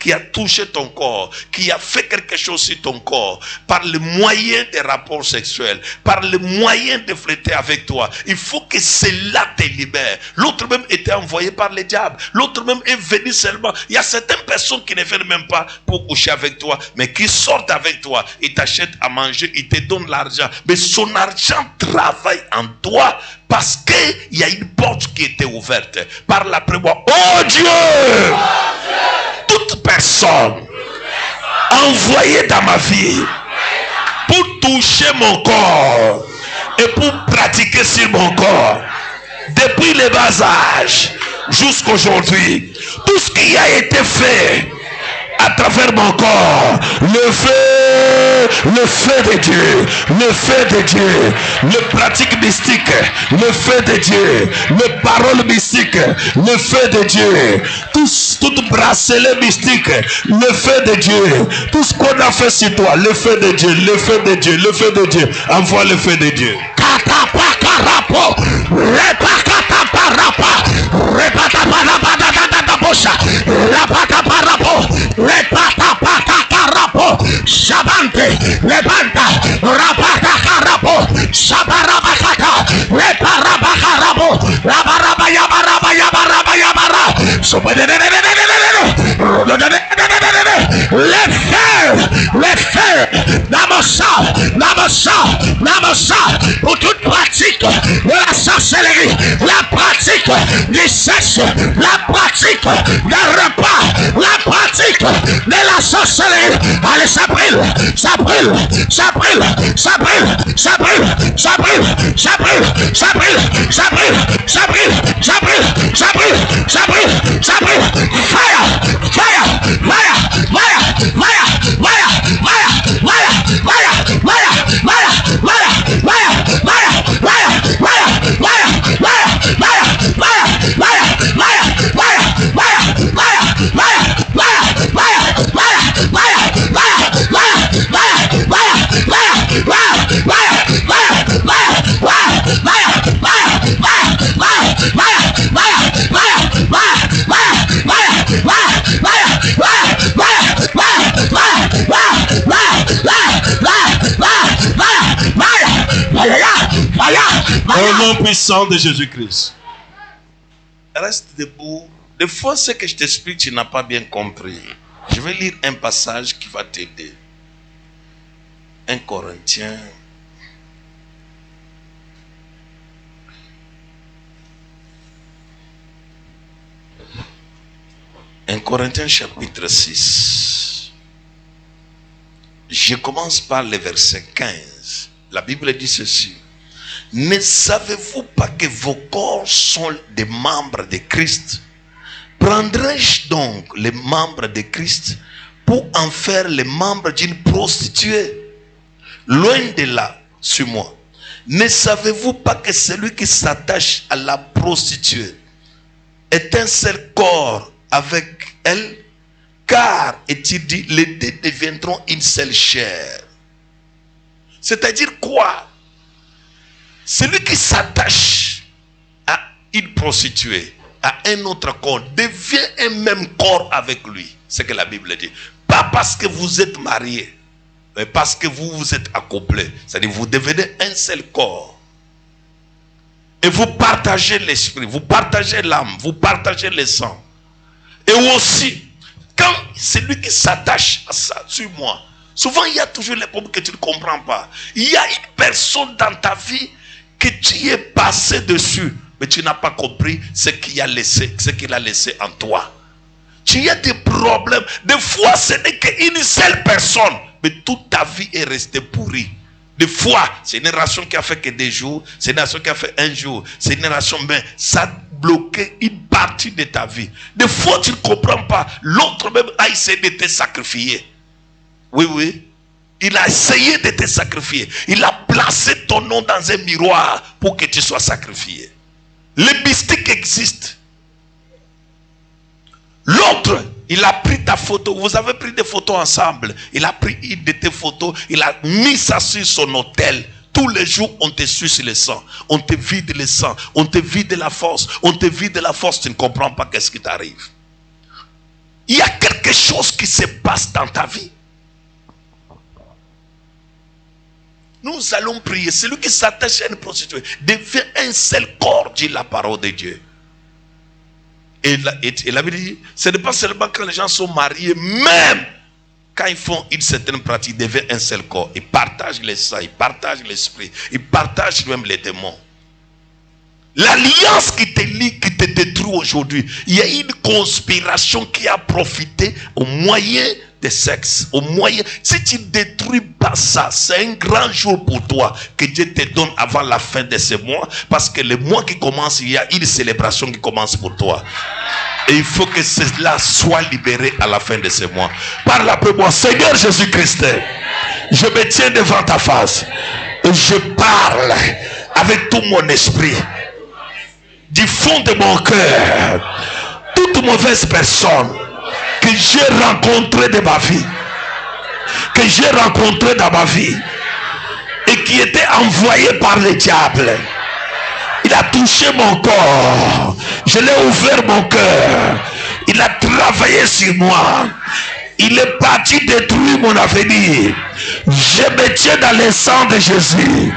qui a touché ton corps, qui a fait quelque chose sur ton corps, par le moyen des rapports sexuels, par le moyen de fléter avec toi, il faut que cela te libère. L'autre même était envoyé par le diable. L'autre même est venu seulement. Il y a certaines personnes qui ne viennent même pas pour coucher avec toi, mais qui sortent avec toi. Ils t'achètent à manger, ils te donnent l'argent. Mais son argent travaille en toi parce qu'il y a une porte qui était ouverte par la prière. Oh Dieu! Toute personne envoyée dans ma vie pour toucher mon corps et pour pratiquer sur mon corps, depuis le bas âge jusqu'à aujourd'hui, tout ce qui a été fait à travers mon corps, le feu de Dieu, le feu de Dieu, le pratique mystique, le feu de Dieu, les paroles mystiques, le feu de Dieu, tout bracelet mystique, le feu de Dieu, tout ce qu'on a fait sur toi, le feu de Dieu, le feu de Dieu, le feu de Dieu, envoie le feu de Dieu. Shabante, levanta, rabata carapo, shabarabakata, reparabacarabo, rabaraba yabaraba yabaraba yabara, le feu, Namosa, pour toute pratique de la sorcellerie, la pratique du sexe, la pratique des repas, la pratique de la sorcellerie. Allez, ça brûle, ça brûle, ça brûle, ça brûle, ça brûle, ça brûle, ça brûle, ça brûle, ça brûle, ça brûle, ça brûle, ça brûle, ça brûle, ça brûle. Fire, fire, fire, fire, fire, fire, fire, fire, fire, fire, fire, fire, fire, fire, fire, fire, fire, Au nom puissant de Jésus-Christ. Reste debout. Des fois, ce que je t'explique, tu n'as pas bien compris. Je vais lire un passage qui va t'aider. 1 Corinthiens. Chapitre 6. Je commence par le verset 15. La Bible dit ceci. Ne savez-vous pas que vos corps sont des membres de Christ? Prendrai-je donc les membres de Christ pour en faire les membres d'une prostituée? Loin de là, sur moi. Ne savez-vous pas que celui qui s'attache à la prostituée est un seul corps avec elle? Car, est-il dit, les deux deviendront une seule chair. C'est-à-dire quoi? Celui qui s'attache à une prostituée, à un autre corps, devient un même corps avec lui. C'est ce que la Bible dit. Pas parce que vous êtes mariés, mais parce que vous êtes accouplés. C'est-à-dire vous devenez un seul corps. Et vous partagez l'esprit, vous partagez l'âme, vous partagez le sang. Et aussi, quand celui qui s'attache à ça, sur moi, souvent il y a toujours les problèmes que tu ne comprends pas. Il y a une personne dans ta vie que tu es passé dessus, mais tu n'as pas compris ce qu'il a laissé en toi. Tu as des problèmes. Des fois, ce n'est qu'une seule personne, mais toute ta vie est restée pourrie. Des fois, c'est une relation qui a fait que des jours, c'est une relation qui a fait un jour, c'est une relation, mais ça a bloqué une partie de ta vie. Des fois, tu ne comprends pas. L'autre même a essayé de te sacrifier. Oui. Il a essayé de te sacrifier. Il a placé ton nom dans un miroir pour que tu sois sacrifié. Le mystique existe. L'autre, il a pris ta photo. Vous avez pris des photos ensemble. Il a pris une de tes photos. Il a mis ça sur son autel. Tous les jours, on te suce le sang. On te vide le sang. On te vide la force. On te vide la force. Tu ne comprends pas qu'est-ce qui t'arrive. Il y a quelque chose qui se passe dans ta vie. Nous allons prier. Celui qui s'attache à une prostituée devient un seul corps, dit la parole de Dieu. Et la Bible dit, ce n'est pas seulement quand les gens sont mariés, même quand ils font une certaine pratique, ils deviennent un seul corps. Ils partagent les sang, ils partagent l'esprit, ils partagent même les démons. L'alliance qui te lie, qui te détruit aujourd'hui, il y a une conspiration qui a profité au moyen de sexe, au moyen. Si tu ne détruis pas ça, c'est un grand jour pour toi que Dieu te donne avant la fin de ce mois, parce que le mois qui commence, il y a une célébration qui commence pour toi. Et il faut que cela soit libéré à la fin de ce mois. Parle après moi, Seigneur Jésus-Christ, je me tiens devant ta face et je parle avec tout mon esprit. Du fond de mon cœur, toute mauvaise personne que j'ai rencontrée de ma vie, que j'ai rencontrée dans ma vie, et qui était envoyée par le diable, il a touché mon corps, je l'ai ouvert mon cœur, il a travaillé sur moi, il est parti détruire mon avenir. Je me tiens dans le sang de Jésus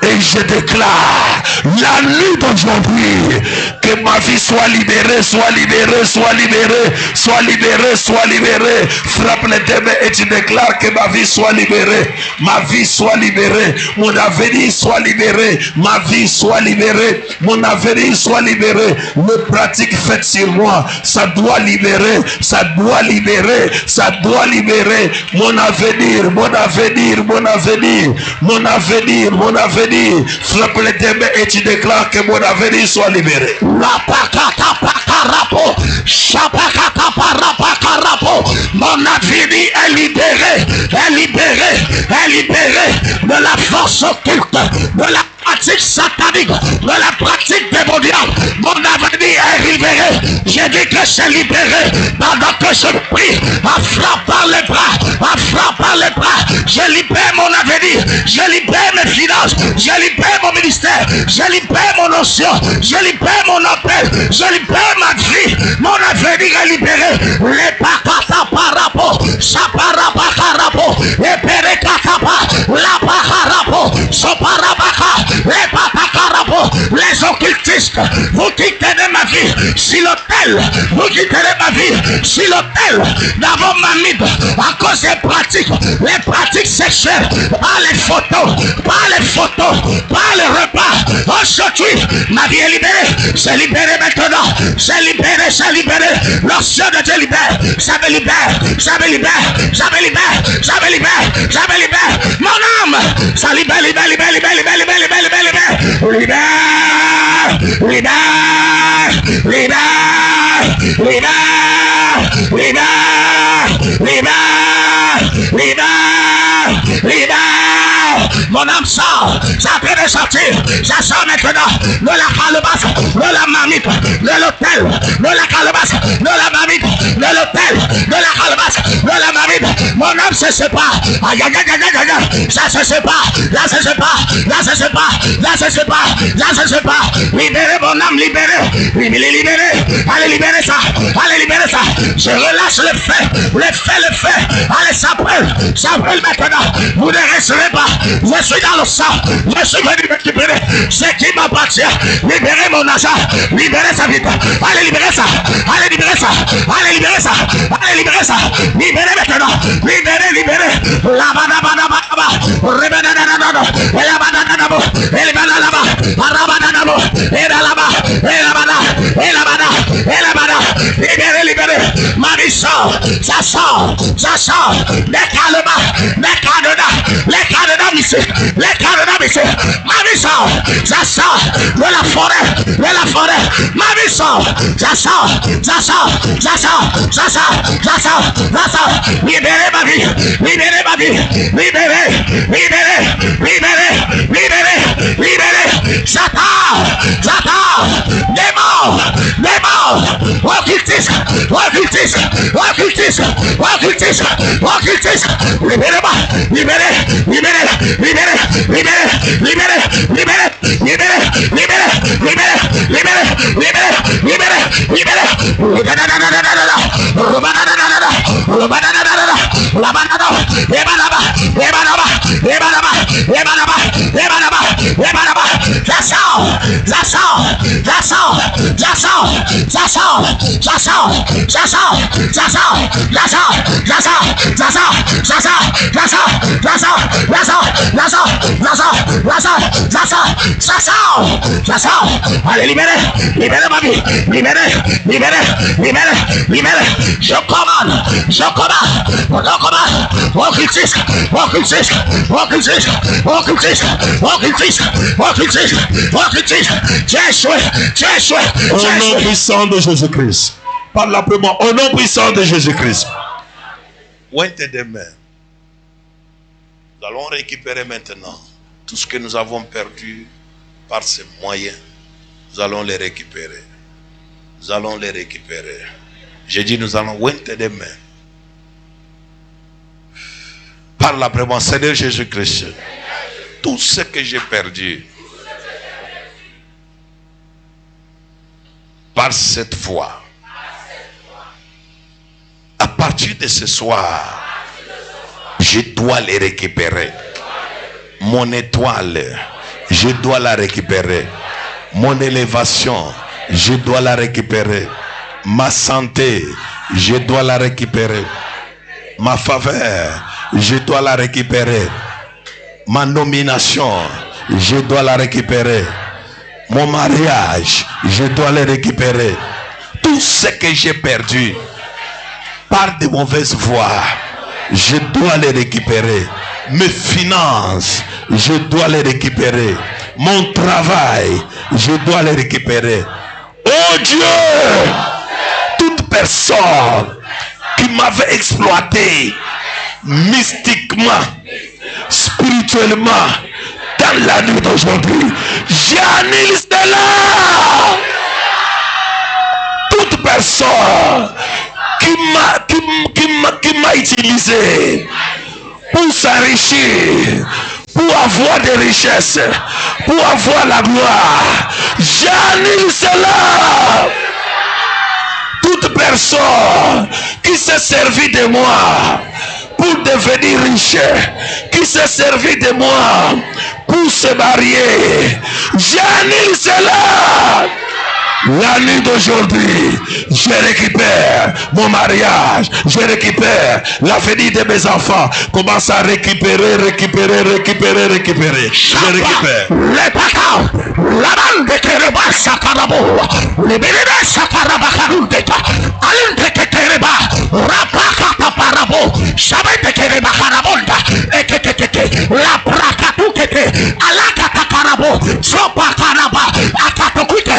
et je déclare la nuit d'aujourd'hui que ma vie soit libérée, soit libérée, soit libérée, soit libérée, soit libérée. Frappe les deux mains et tu déclares que ma vie soit libérée, ma vie soit libérée, mon avenir soit libéré, ma vie soit libérée, mon avenir soit libéré. Les pratiques faites sur moi, ça doit libérer, ça doit libérer, ça doit libérer mon avenir, mon avenir, mon avenir, mon avenir, mon avenir. Frappe les deux mains et tu déclares que mon avenir soit libéré. Mon avenir est libéré, est libéré, est libéré de la force occulte, de la pratique satanique, de la pratique démoniaque. Mon avenir est libéré. J'ai dit que c'est libéré pendant que je prie. À frappe par les bras, à frappe par les bras. Je libère mon avenir, je libère mes finances, je libère mon ministère, je libère mon notion, je libère mon appel, je libère ma vie. Mon avenir est libéré. Les pakata parapo, saparabakarabo, et perekatapa, la pakarapo, soparabaka. Les occultistes, vous quittez ma vie. Si l'hôtel, vous quittez ma vie. Si l'hôtel, d'abord mamie, à cause des pratiques, les pratiques sexuelles, pas les photos, pas les photos, pas les repas. Aujourd'hui, ma vie est libérée. C'est libéré maintenant. C'est libéré, c'est libéré. L'onction de Dieu libère. Ça me libère, ça me libère, ça me libère, ça me libère, ça me libère. Mon âme, ça libère, libère, libère, libère, libère, libère, libère, libère. Libère, libère, libère, libère, libère, libère, libère, libère. Mon âme sort, ça peut ressortir, ça sort maintenant de la calebasse, de la marmite, de l'hôtel, de la calebasse, de la marmite, de l'hôtel, de la calebasse, de la marmite. Mon âme se sépare, aïe aïe aïe aïe aïe, ça se sépare, là se sépare, là se sépare, là se sépare, là se sépare. Libérez mon âme, libérez, libérez, allez libérer ça, allez libérer ça. Je relâche le feu, le feu, le feu. Allez, ça brûle maintenant. Vous ne resterez pas. Je suis dans le sang, je suis venu récupérer ce qui m'appartient. Libérez mon argent, libérez sa vie. Allez libérer ça, allez libérer ça, allez libérer ça, allez libérer ça. Libérez maintenant, libérez, libérez. La banana, libérez, libérez. Ma vie sort, ça sort, ça sort. Les cadenas, les cadenas, monsieur, les cadenas, monsieur. Ma vie sort, ça sort de la forêt, de la forêt. Ma vie sort, ça sort, ça sort, ça sort, ça sort, ça sort, ça sort. Libérez ma vie, libérez ma vie, libérez, libérez, libérez, libérez, libérez. Satan, Satan, démon, démon, occultisme, occultisme, occultisme, occultisme, occultisme. Libérez-moi, libérez, libérez, libérez, libérez, libérez, libérez, libérez, libérez, libérez, libérez, libérez, libérez, libérez, libérez. Allez, libérez ma vie, libérez. Je commande, tu es échoué. Au nom puissant de Jésus-Christ. Parle simplement, au nom puissant de Jésus-Christ. Pointe des mains. Nous allons récupérer maintenant tout ce que nous avons perdu par ces moyens. Nous allons les récupérer. J'ai dit nous allons pointer des mains. Parle simplement, Seigneur Jésus-Christ. Tout ce que j'ai perdu par cette foi, à partir de ce soir, je dois les récupérer. Mon étoile, je dois la récupérer. Mon élévation, je dois la récupérer. Ma santé, je dois la récupérer. Ma faveur, je dois la récupérer. Ma nomination, je dois la récupérer. Mon mariage, je dois le récupérer. Tout ce que j'ai perdu par de mauvaises voies, je dois les récupérer. Mes finances, je dois les récupérer. Mon travail, je dois les récupérer. Oh Dieu, toute personne qui m'avait exploité mystiquement, spirituellement, dans la nuit d'aujourd'hui, j'annule cela. Toute personne qui m'a utilisé pour s'enrichir, pour avoir des richesses, pour avoir la gloire, j'annule cela. Toute personne qui s'est servi de moi pour devenir riche, qui s'est servi de moi pour se marier, j'annule cela. La nuit d'aujourd'hui, je récupère mon mariage, je récupère l'avenir de mes enfants. Commence à récupérer. Je récupère. Les pacas, la bande de Tereba, Sakarabo, les bénévés, Sakarabakarundeta, Alente Tereba, Rapaka Parabo, Sabete Tereba Karabonda, et la Prakatukete, Alakata Karabo, Sopa Karaba, Akatapuka,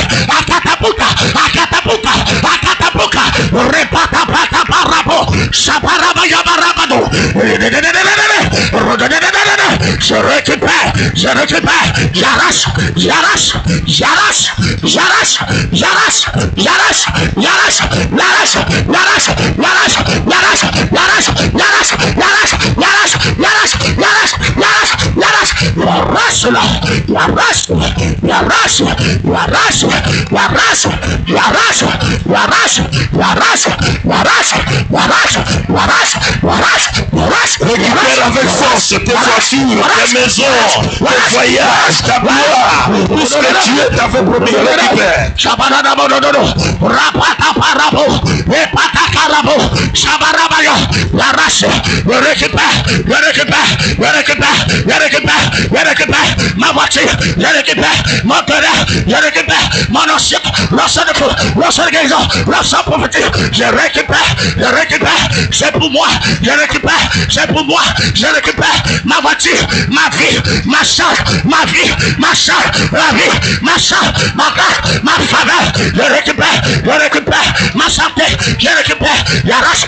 repata parabo, saparaba yabarabado. Je récupère, j'arrache. Récupère avec force tes voitures, tes maisons, tes voyages, ta gloire, tout ce que Dieu t'avait promis. Récupère. Je récupère ma voiture, je récupère mon terrain, je récupère mon ancien, l'ancien guérison, l'ancien prophétique, je récupère, c'est pour moi, je récupère ma voiture, ma vie, ma charge, la vie, ma charge, ma grâce, ma faveur, je récupère ma santé, je récupère, j'arrache,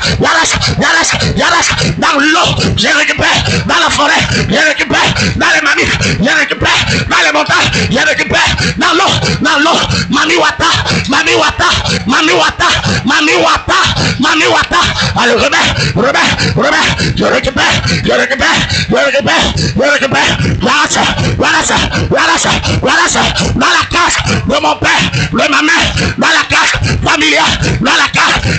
dans l'eau, je récupère, dans la forêt, je récupère, dans les mamies, je récupère, dans les montagnes, je récupère, dans l'eau, Mami Wata, allez, remets, je récupère, dans la case de mon père, de ma mère, dans la case familiale, dans la case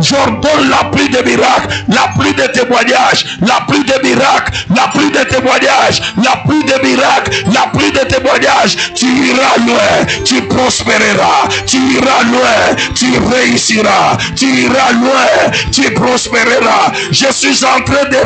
J'ordonne la pluie de miracles, la pluie de témoignages, la pluie de miracles, la pluie de témoignages, la pluie de miracles, la pluie de témoignages. Tu iras loin, tu prospéreras, tu iras loin, tu réussiras, tu iras loin, tu prospéreras. Je suis en train de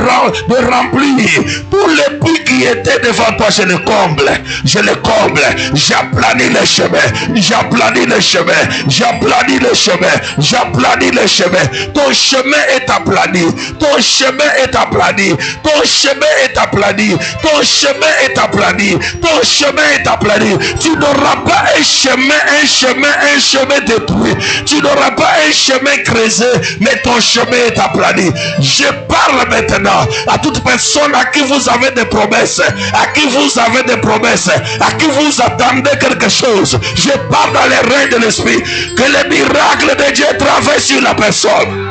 remplir tous les puits qui étaient devant toi. Je les comble, je les comble, j'aplanis les chemins, j'aplanis les chemins, j'aplanis les chemins, j'aplanis les chemins. Ton chemin est aplani, ton chemin est aplani, ton chemin est aplani, ton chemin est aplani, ton chemin est aplani. Tu n'auras pas un chemin détruit. Tu n'auras pas un chemin creusé, mais ton chemin est aplani. Je parle maintenant à toute personne à qui vous avez des promesses, à qui vous avez des promesses, à qui vous attendez quelque chose. Je parle dans les reins de l'esprit, que les miracles de Dieu travaillent sur la personne.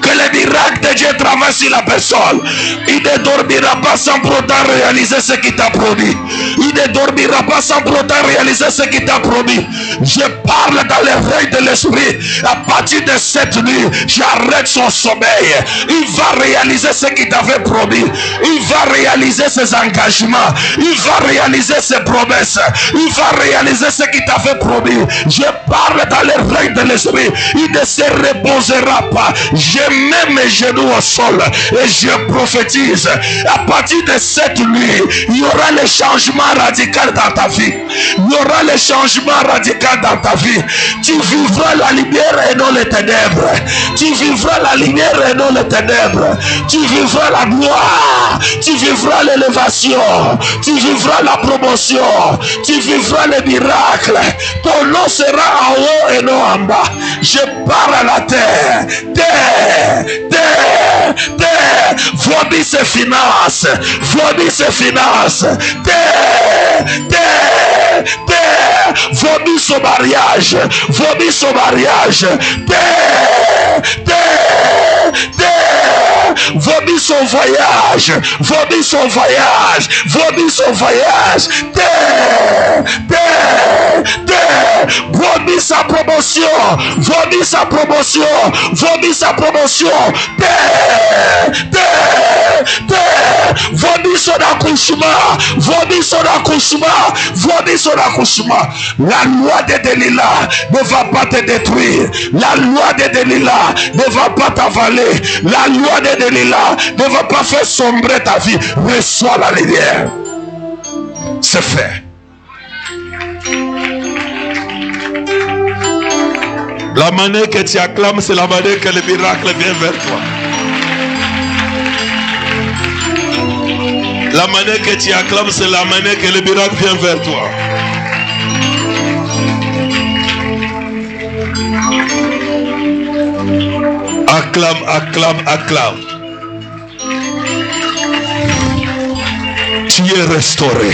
Que les miracles de Dieu travaillent sur la personne. Il ne dormira pas sans pourtant réaliser ce qu'il t'a promis. Il ne dormira pas sans pourtant réaliser ce qu'il t'a promis. Je parle dans les règles de l'esprit. À partir de cette nuit, j'arrête son sommeil. Il va réaliser ce qu'il t'avait promis. Il va réaliser ses engagements. Il va réaliser ses promesses. Il va réaliser ce qu'il t'avait promis. Je parle dans les règles de l'esprit. Il ne se reposera pas. Je mets mes genoux au sol et je prophétise. À partir de cette nuit, il y aura le changement radical dans ta vie. Il y aura le changement radical dans ta vie. Tu vivras la lumière et non les ténèbres. Tu vivras la lumière et non les ténèbres. Tu vivras la gloire. Tu vivras l'élévation. Tu vivras la promotion. Tu vivras les miracles. Ton nom sera en haut et non en bas. Je parle à la terre. Vomis ses finances, vomis ses finances, vomis son mariage, vomis son mariage, vomis son voyage, vomis son voyage, vomis son voyage, vomis sa promotion, vomis sa promotion, vomis sa promotion, vomis son accouchement, vomis son accouchement, vomis son accouchement. La loi de Delilah ne va pas te détruire, la loi de Delilah ne va pas t'avaler, la loi de Delilah ne va pas faire sombrer ta vie. Reçois la lumière. C'est fait. La manière que tu acclames, c'est la manière que le miracle vient vers toi. La manière que tu acclames, c'est la manière que le miracle vient vers toi. Acclame, acclame, acclame. Tu es restauré.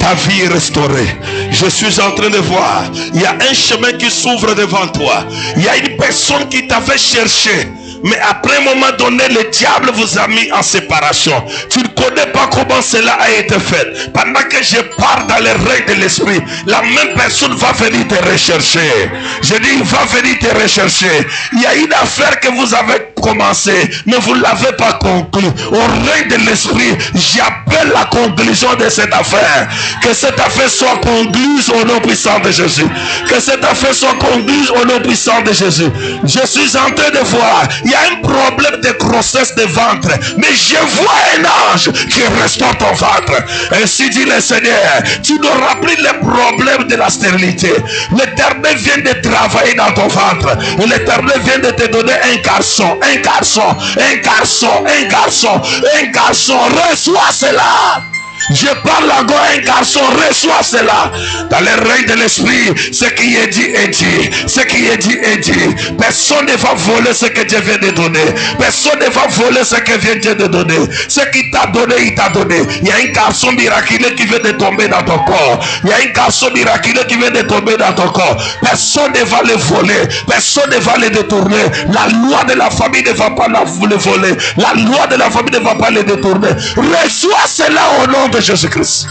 Ta vie est restaurée. Je suis en train de voir. Il y a un chemin qui s'ouvre devant toi. Il y a une personne qui t'avait cherché. Mais après un moment donné, le diable vous a mis en séparation. Tu ne connais pas comment cela a été fait. Pendant que je pars dans les règles de l'esprit, la même personne va venir te rechercher. Je dis, il va venir te rechercher. Il y a une affaire que vous avez commencé, mais vous ne l'avez pas conclue. Au règne de l'esprit, j'appelle la conclusion de cette affaire. Que cette affaire soit concluse au nom puissant de Jésus. Que cette affaire soit concluse au nom puissant de Jésus. Je suis en train de voir. Il y a un problème de grossesse de ventre, mais je vois un ange qui restaure ton ventre. Ainsi dit le Seigneur, tu n'auras plus les problèmes de la stérilité. L'Éternel vient de travailler dans ton ventre. L'Éternel vient de te donner un garçon, un garçon, un garçon, un garçon, un garçon. Reçois cela. Je parle encore à un garçon, reçois cela. Dans les règles de l'esprit, ce qui est dit est dit. Ce qui est dit est dit. Personne ne va voler ce que Dieu vient de donner. Personne ne va voler ce que vient Dieu de donner. Ce qu'il t'a donné, il t'a donné. Il y a un garçon miraculeux qui vient de tomber dans ton corps. Il y a un garçon miraculeux qui vient de tomber dans ton corps. Personne ne va le voler. Personne ne va le détourner. La loi de la famille ne va pas le voler. La loi de la famille ne va pas le détourner. Reçois cela au nom de Jésus-Christ.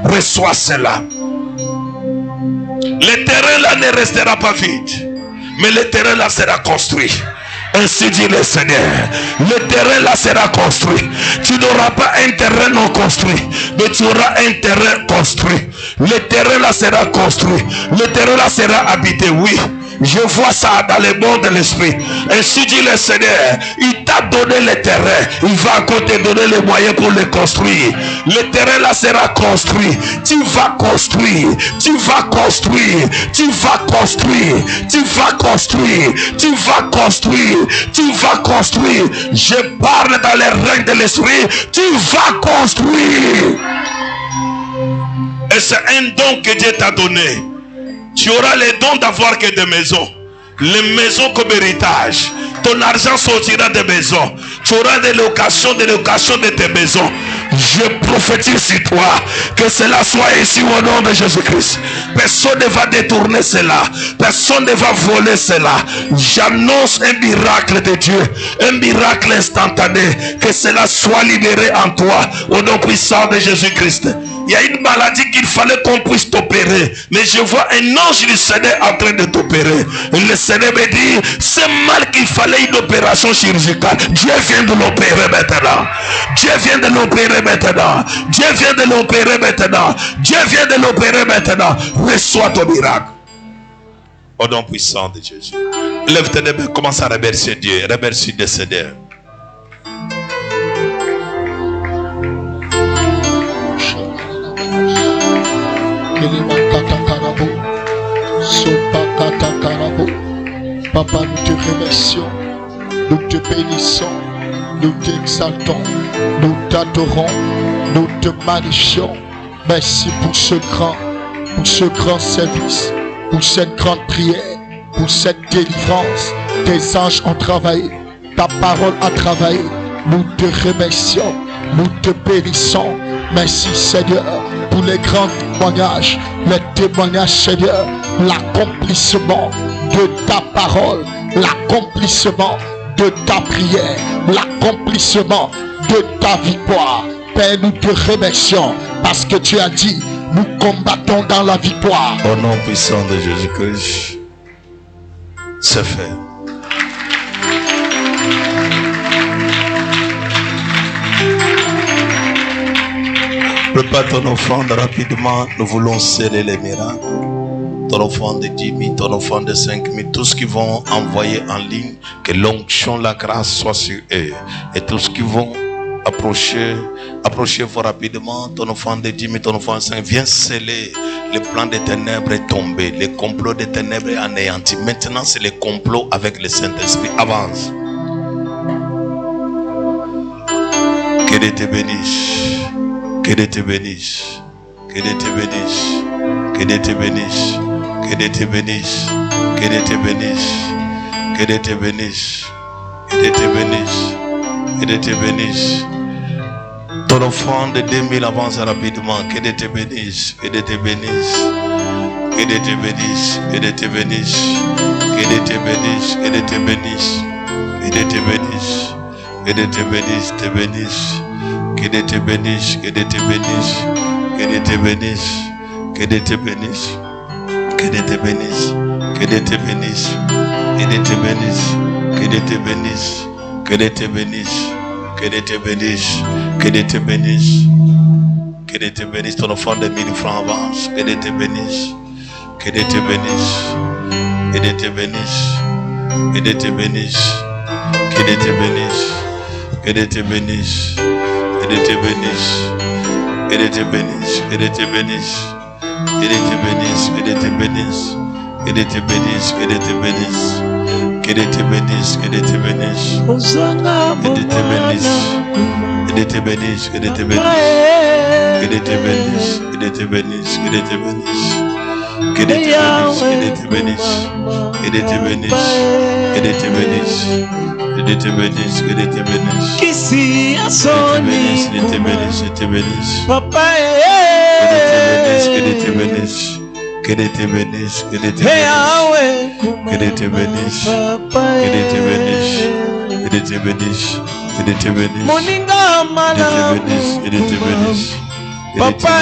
Reçois cela. Le terrain là ne restera pas vide, mais le terrain là sera construit. Ainsi dit le Seigneur, le terrain là sera construit. Tu n'auras pas un terrain non construit, mais tu auras un terrain construit. Le terrain là sera construit. Le terrain là sera habité, oui. Je vois ça dans le monde de l'esprit. Ainsi dit le Seigneur, il t'a donné le terrain, il va encore te donner les moyens pour le construire. Le terrain là sera construit. Tu vas construire, tu vas construire, tu vas construire, tu vas construire, tu vas construire, tu vas construire. Je parle dans les règles de l'esprit, tu vas construire. Et c'est un don que Dieu t'a donné. Tu auras les dons d'avoir que des maisons. Les maisons comme héritage. Ton argent sortira des maisons. Tu auras des locations de tes maisons. Je prophétise sur toi que cela soit ici au nom de Jésus-Christ. Personne ne va détourner cela. Personne ne va voler cela. J'annonce un miracle de Dieu. Un miracle instantané. Que cela soit libéré en toi au nom puissant de Jésus-Christ. Il y a une maladie qu'il fallait qu'on puisse t'opérer. Mais je vois un ange du Seigneur en train de t'opérer. Le Seigneur me dit, c'est mal qu'il fallait une opération chirurgicale. Dieu vient de l'opérer maintenant. Dieu vient de l'opérer maintenant. Dieu vient de l'opérer maintenant. Dieu vient de l'opérer maintenant. Reçois ton miracle. Au nom puissant de Jésus. Lève tes mains, commence à remercier Dieu. Remercie le Seigneur. Papa, nous te remercions, nous te bénissons, nous t'exaltons, nous t'adorons, nous te magnifions. Merci pour ce grand service, pour cette grande prière, pour cette délivrance. Tes anges ont travaillé, ta parole a travaillé. Nous te remercions, nous te bénissons. Merci Seigneur pour les grands témoignages, les témoignages Seigneur, l'accomplissement de ta parole, l'accomplissement de ta prière, l'accomplissement de ta victoire. Père, nous te remercions parce que tu as dit, nous combattons dans la victoire. Au nom puissant de Jésus-Christ, c'est fait. Prépare ton offrande rapidement. Nous voulons sceller les miracles. Ton offrande de 10 000, ton offrande de 5 000, tous qui vont envoyer en ligne, que l'onction, la grâce soit sur eux. Et tous qui vont approchez-vous rapidement. Ton offrande de 10 000, ton offrande de 5 000, viens sceller. Le plan des ténèbres est tombé. Le complot des ténèbres est anéanti. Maintenant, c'est le complot avec le Saint-Esprit. Avance. Que Dieu te bénisse. Que Dieu te bénisse. Que Dieu te bénisse. Que Dieu te bénisse. Que Dieu te bénisse. Que Dieu te bénisse. Que Dieu te bénisse. Que Dieu te bénisse. Que Dieu te bénisse. Ton offrande de 2000 avance rapidement. Que Dieu te bénisse. Que Dieu te bénisse. Que Dieu te bénisse. Que Dieu te bénisse. Que Dieu te bénisse. Que Dieu te bénisse. Que Dieu te bénisse. Que Dieu te bénisse. Te bénisse. Que Dieu te bénisse, que Dieu te bénisse, que Dieu te bénisse, que Dieu te bénisse, que Dieu te bénisse, que Dieu te bénisse, que Dieu te bénisse, que Dieu te bénisse, que Dieu te bénisse, que Dieu te bénisse, que Dieu te bénisse, que Dieu te bénisse, ton offrande de 1000 francs avance, que Dieu te bénisse, que Dieu te bénisse, que Dieu te bénisse, que Dieu te bénisse, que Dieu te bénisse, que Dieu te bénisse. Que Dieu te bénisse, que Dieu te bénisse, que Dieu te bénisse, que Dieu te bénisse, que Dieu te bénisse, que Dieu te bénisse, que Dieu te bénisse, que Dieu te bénisse, que Dieu te bénisse, que Dieu te bénisse, que Dieu te bénisse, que Dieu te bénisse, que Dieu te bénisse, que Dieu te bénisse, que Dieu te bénisse, que Dieu te bénisse, que Dieu te bénisse, que Dieu te bénisse, que Dieu te bénisse. Que Dieu te bénisse, que Dieu te bénisse. Qui si a son Que Dieu te bénisse, que Dieu te bénisse. Papa Que Dieu te bénisse, que Dieu te bénisse, que Dieu te bénisse. Que Dieu te bénisse, que Dieu te bénisse. Que Dieu te bénisse, que Dieu te bénisse. Moninga mana. Que Dieu te bénisse, que Dieu te bénisse. Papa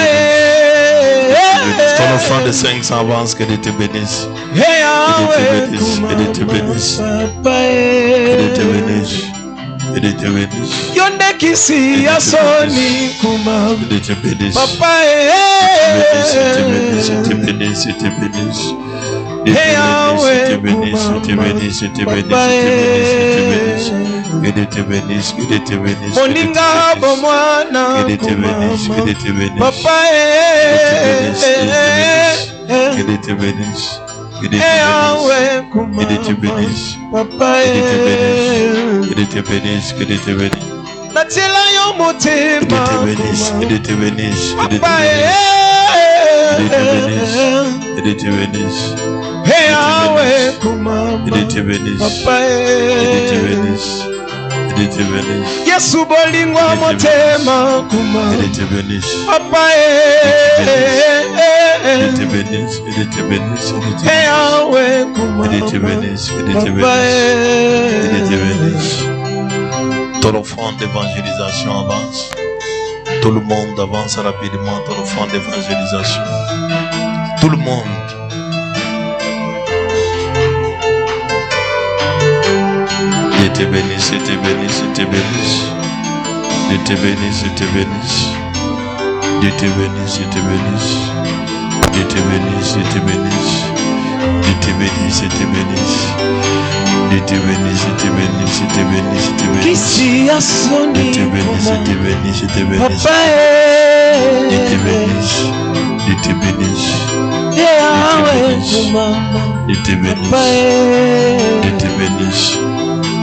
Ton enfant de 500 avance, que Dieu te bénisse. Hey Yahweh, Que Dieu te bénisse. Papa, Que Dieu te bénisse. Que Dieu te bénisse. Yonde kisi ya soni kuma. Que Dieu te bénisse. Papa, Te bénisse, te bénisse, te bénisse. Hey Yahweh, Te bénisse, te bénisse, te bénisse, que Dieu te bénisse, que Dieu te bénisse. Moninga bomwana. Que Dieu te bénisse, que Dieu te bénisse. Papa, Que Dieu te bénisse. Que Dieu te bénisse. Papa, Que Dieu te bénisse. Que Dieu te bénisse. Natila yo Que Dieu motema. te bénisse. Que Dieu te bénisse. Que Dieu te Papa, bénisse. Que Dieu te bénisse. Hey Yahweh, kuma. Que Dieu te bénisse. Papa, Que Dieu te bénisse. Que Dieu te bénisse. Yesu bolingwa motema kuma. Que Dieu te bénisse. Papa, Que Dieu te bénisse. Que Dieu te bénisse. Hey Yahweh, kuma. Que Dieu te bénisse. Que Dieu te Papa, bénisse. Que Dieu te bénisse. Ton offrande d'évangélisation avance. Tout le monde avance rapidement. Ton offrande d'évangélisation. Tout le monde. Dieu te bénisse, Dieu te bénisse, Dieu te bénisse. Dieu te bénisse, Dieu te bénisse. Dieu te bénisse, Dieu te bénisse. Dieu te bénisse, Dieu te bénisse. Dieu te bénisse, Dieu te bénisse. Dieu te bénisse, Dieu te bénisse, Dieu te bénisse, Dieu te bénisse. kisi ya soni Dieu te bénisse, kuma. Dieu te bénisse, Dieu te bénisse. Papa, Dieu te bénisse, Dieu te bénisse. Hey Yahweh, kuma. Dieu te bénisse, Papa, Dieu te bénisse.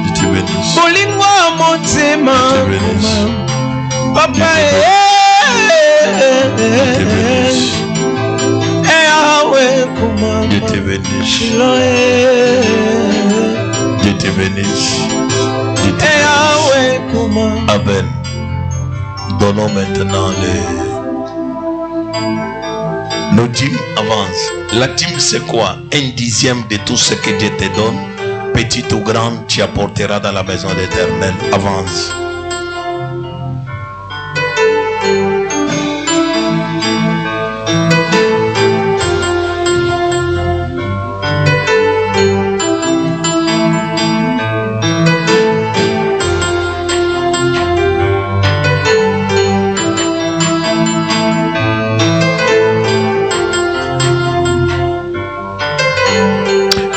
Dieu te bénisse. bolingwa motema Dieu te bénisse. kuma. Papa, Dieu te bénisse. Hey Yahweh, kuma. Dieu te bénisse. Dieu te bénisse. Dieu te Hey bénisse. Yahweh, kuma. Amen. Donnons maintenant nos dîmes avancent. La dîme c'est quoi? 1/10 de tout ce que Dieu te donne. Petit ou grand, tu apporteras dans la maison de l'Éternel. Avance.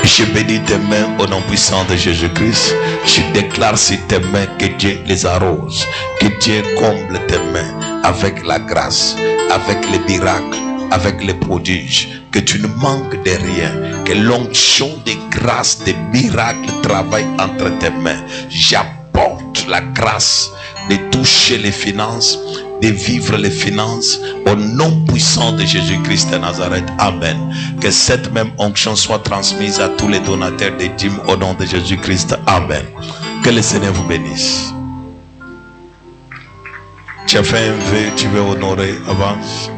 Je bénis tes mains au nom puissant de Jésus-Christ. Je déclare sur tes mains que Dieu les arrose, que Dieu comble tes mains avec la grâce, avec les miracles, avec les prodiges, que tu ne manques de rien, que l'onction des grâces, des miracles travaille entre tes mains. J'apporte la grâce de toucher les finances, de vivre les finances au nom puissant de Jésus-Christ de Nazareth. Amen. Que cette même onction soit transmise à tous les donateurs des dîmes au nom de Jésus-Christ. Amen. Que le Seigneur vous bénisse. Tu as fait un vœu, tu veux honorer. Avance.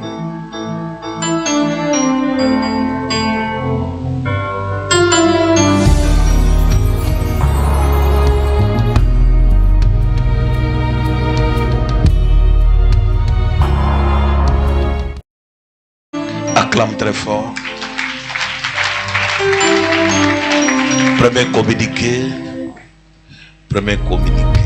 Acclame très fort. Premier communiqué. Premier communiqué.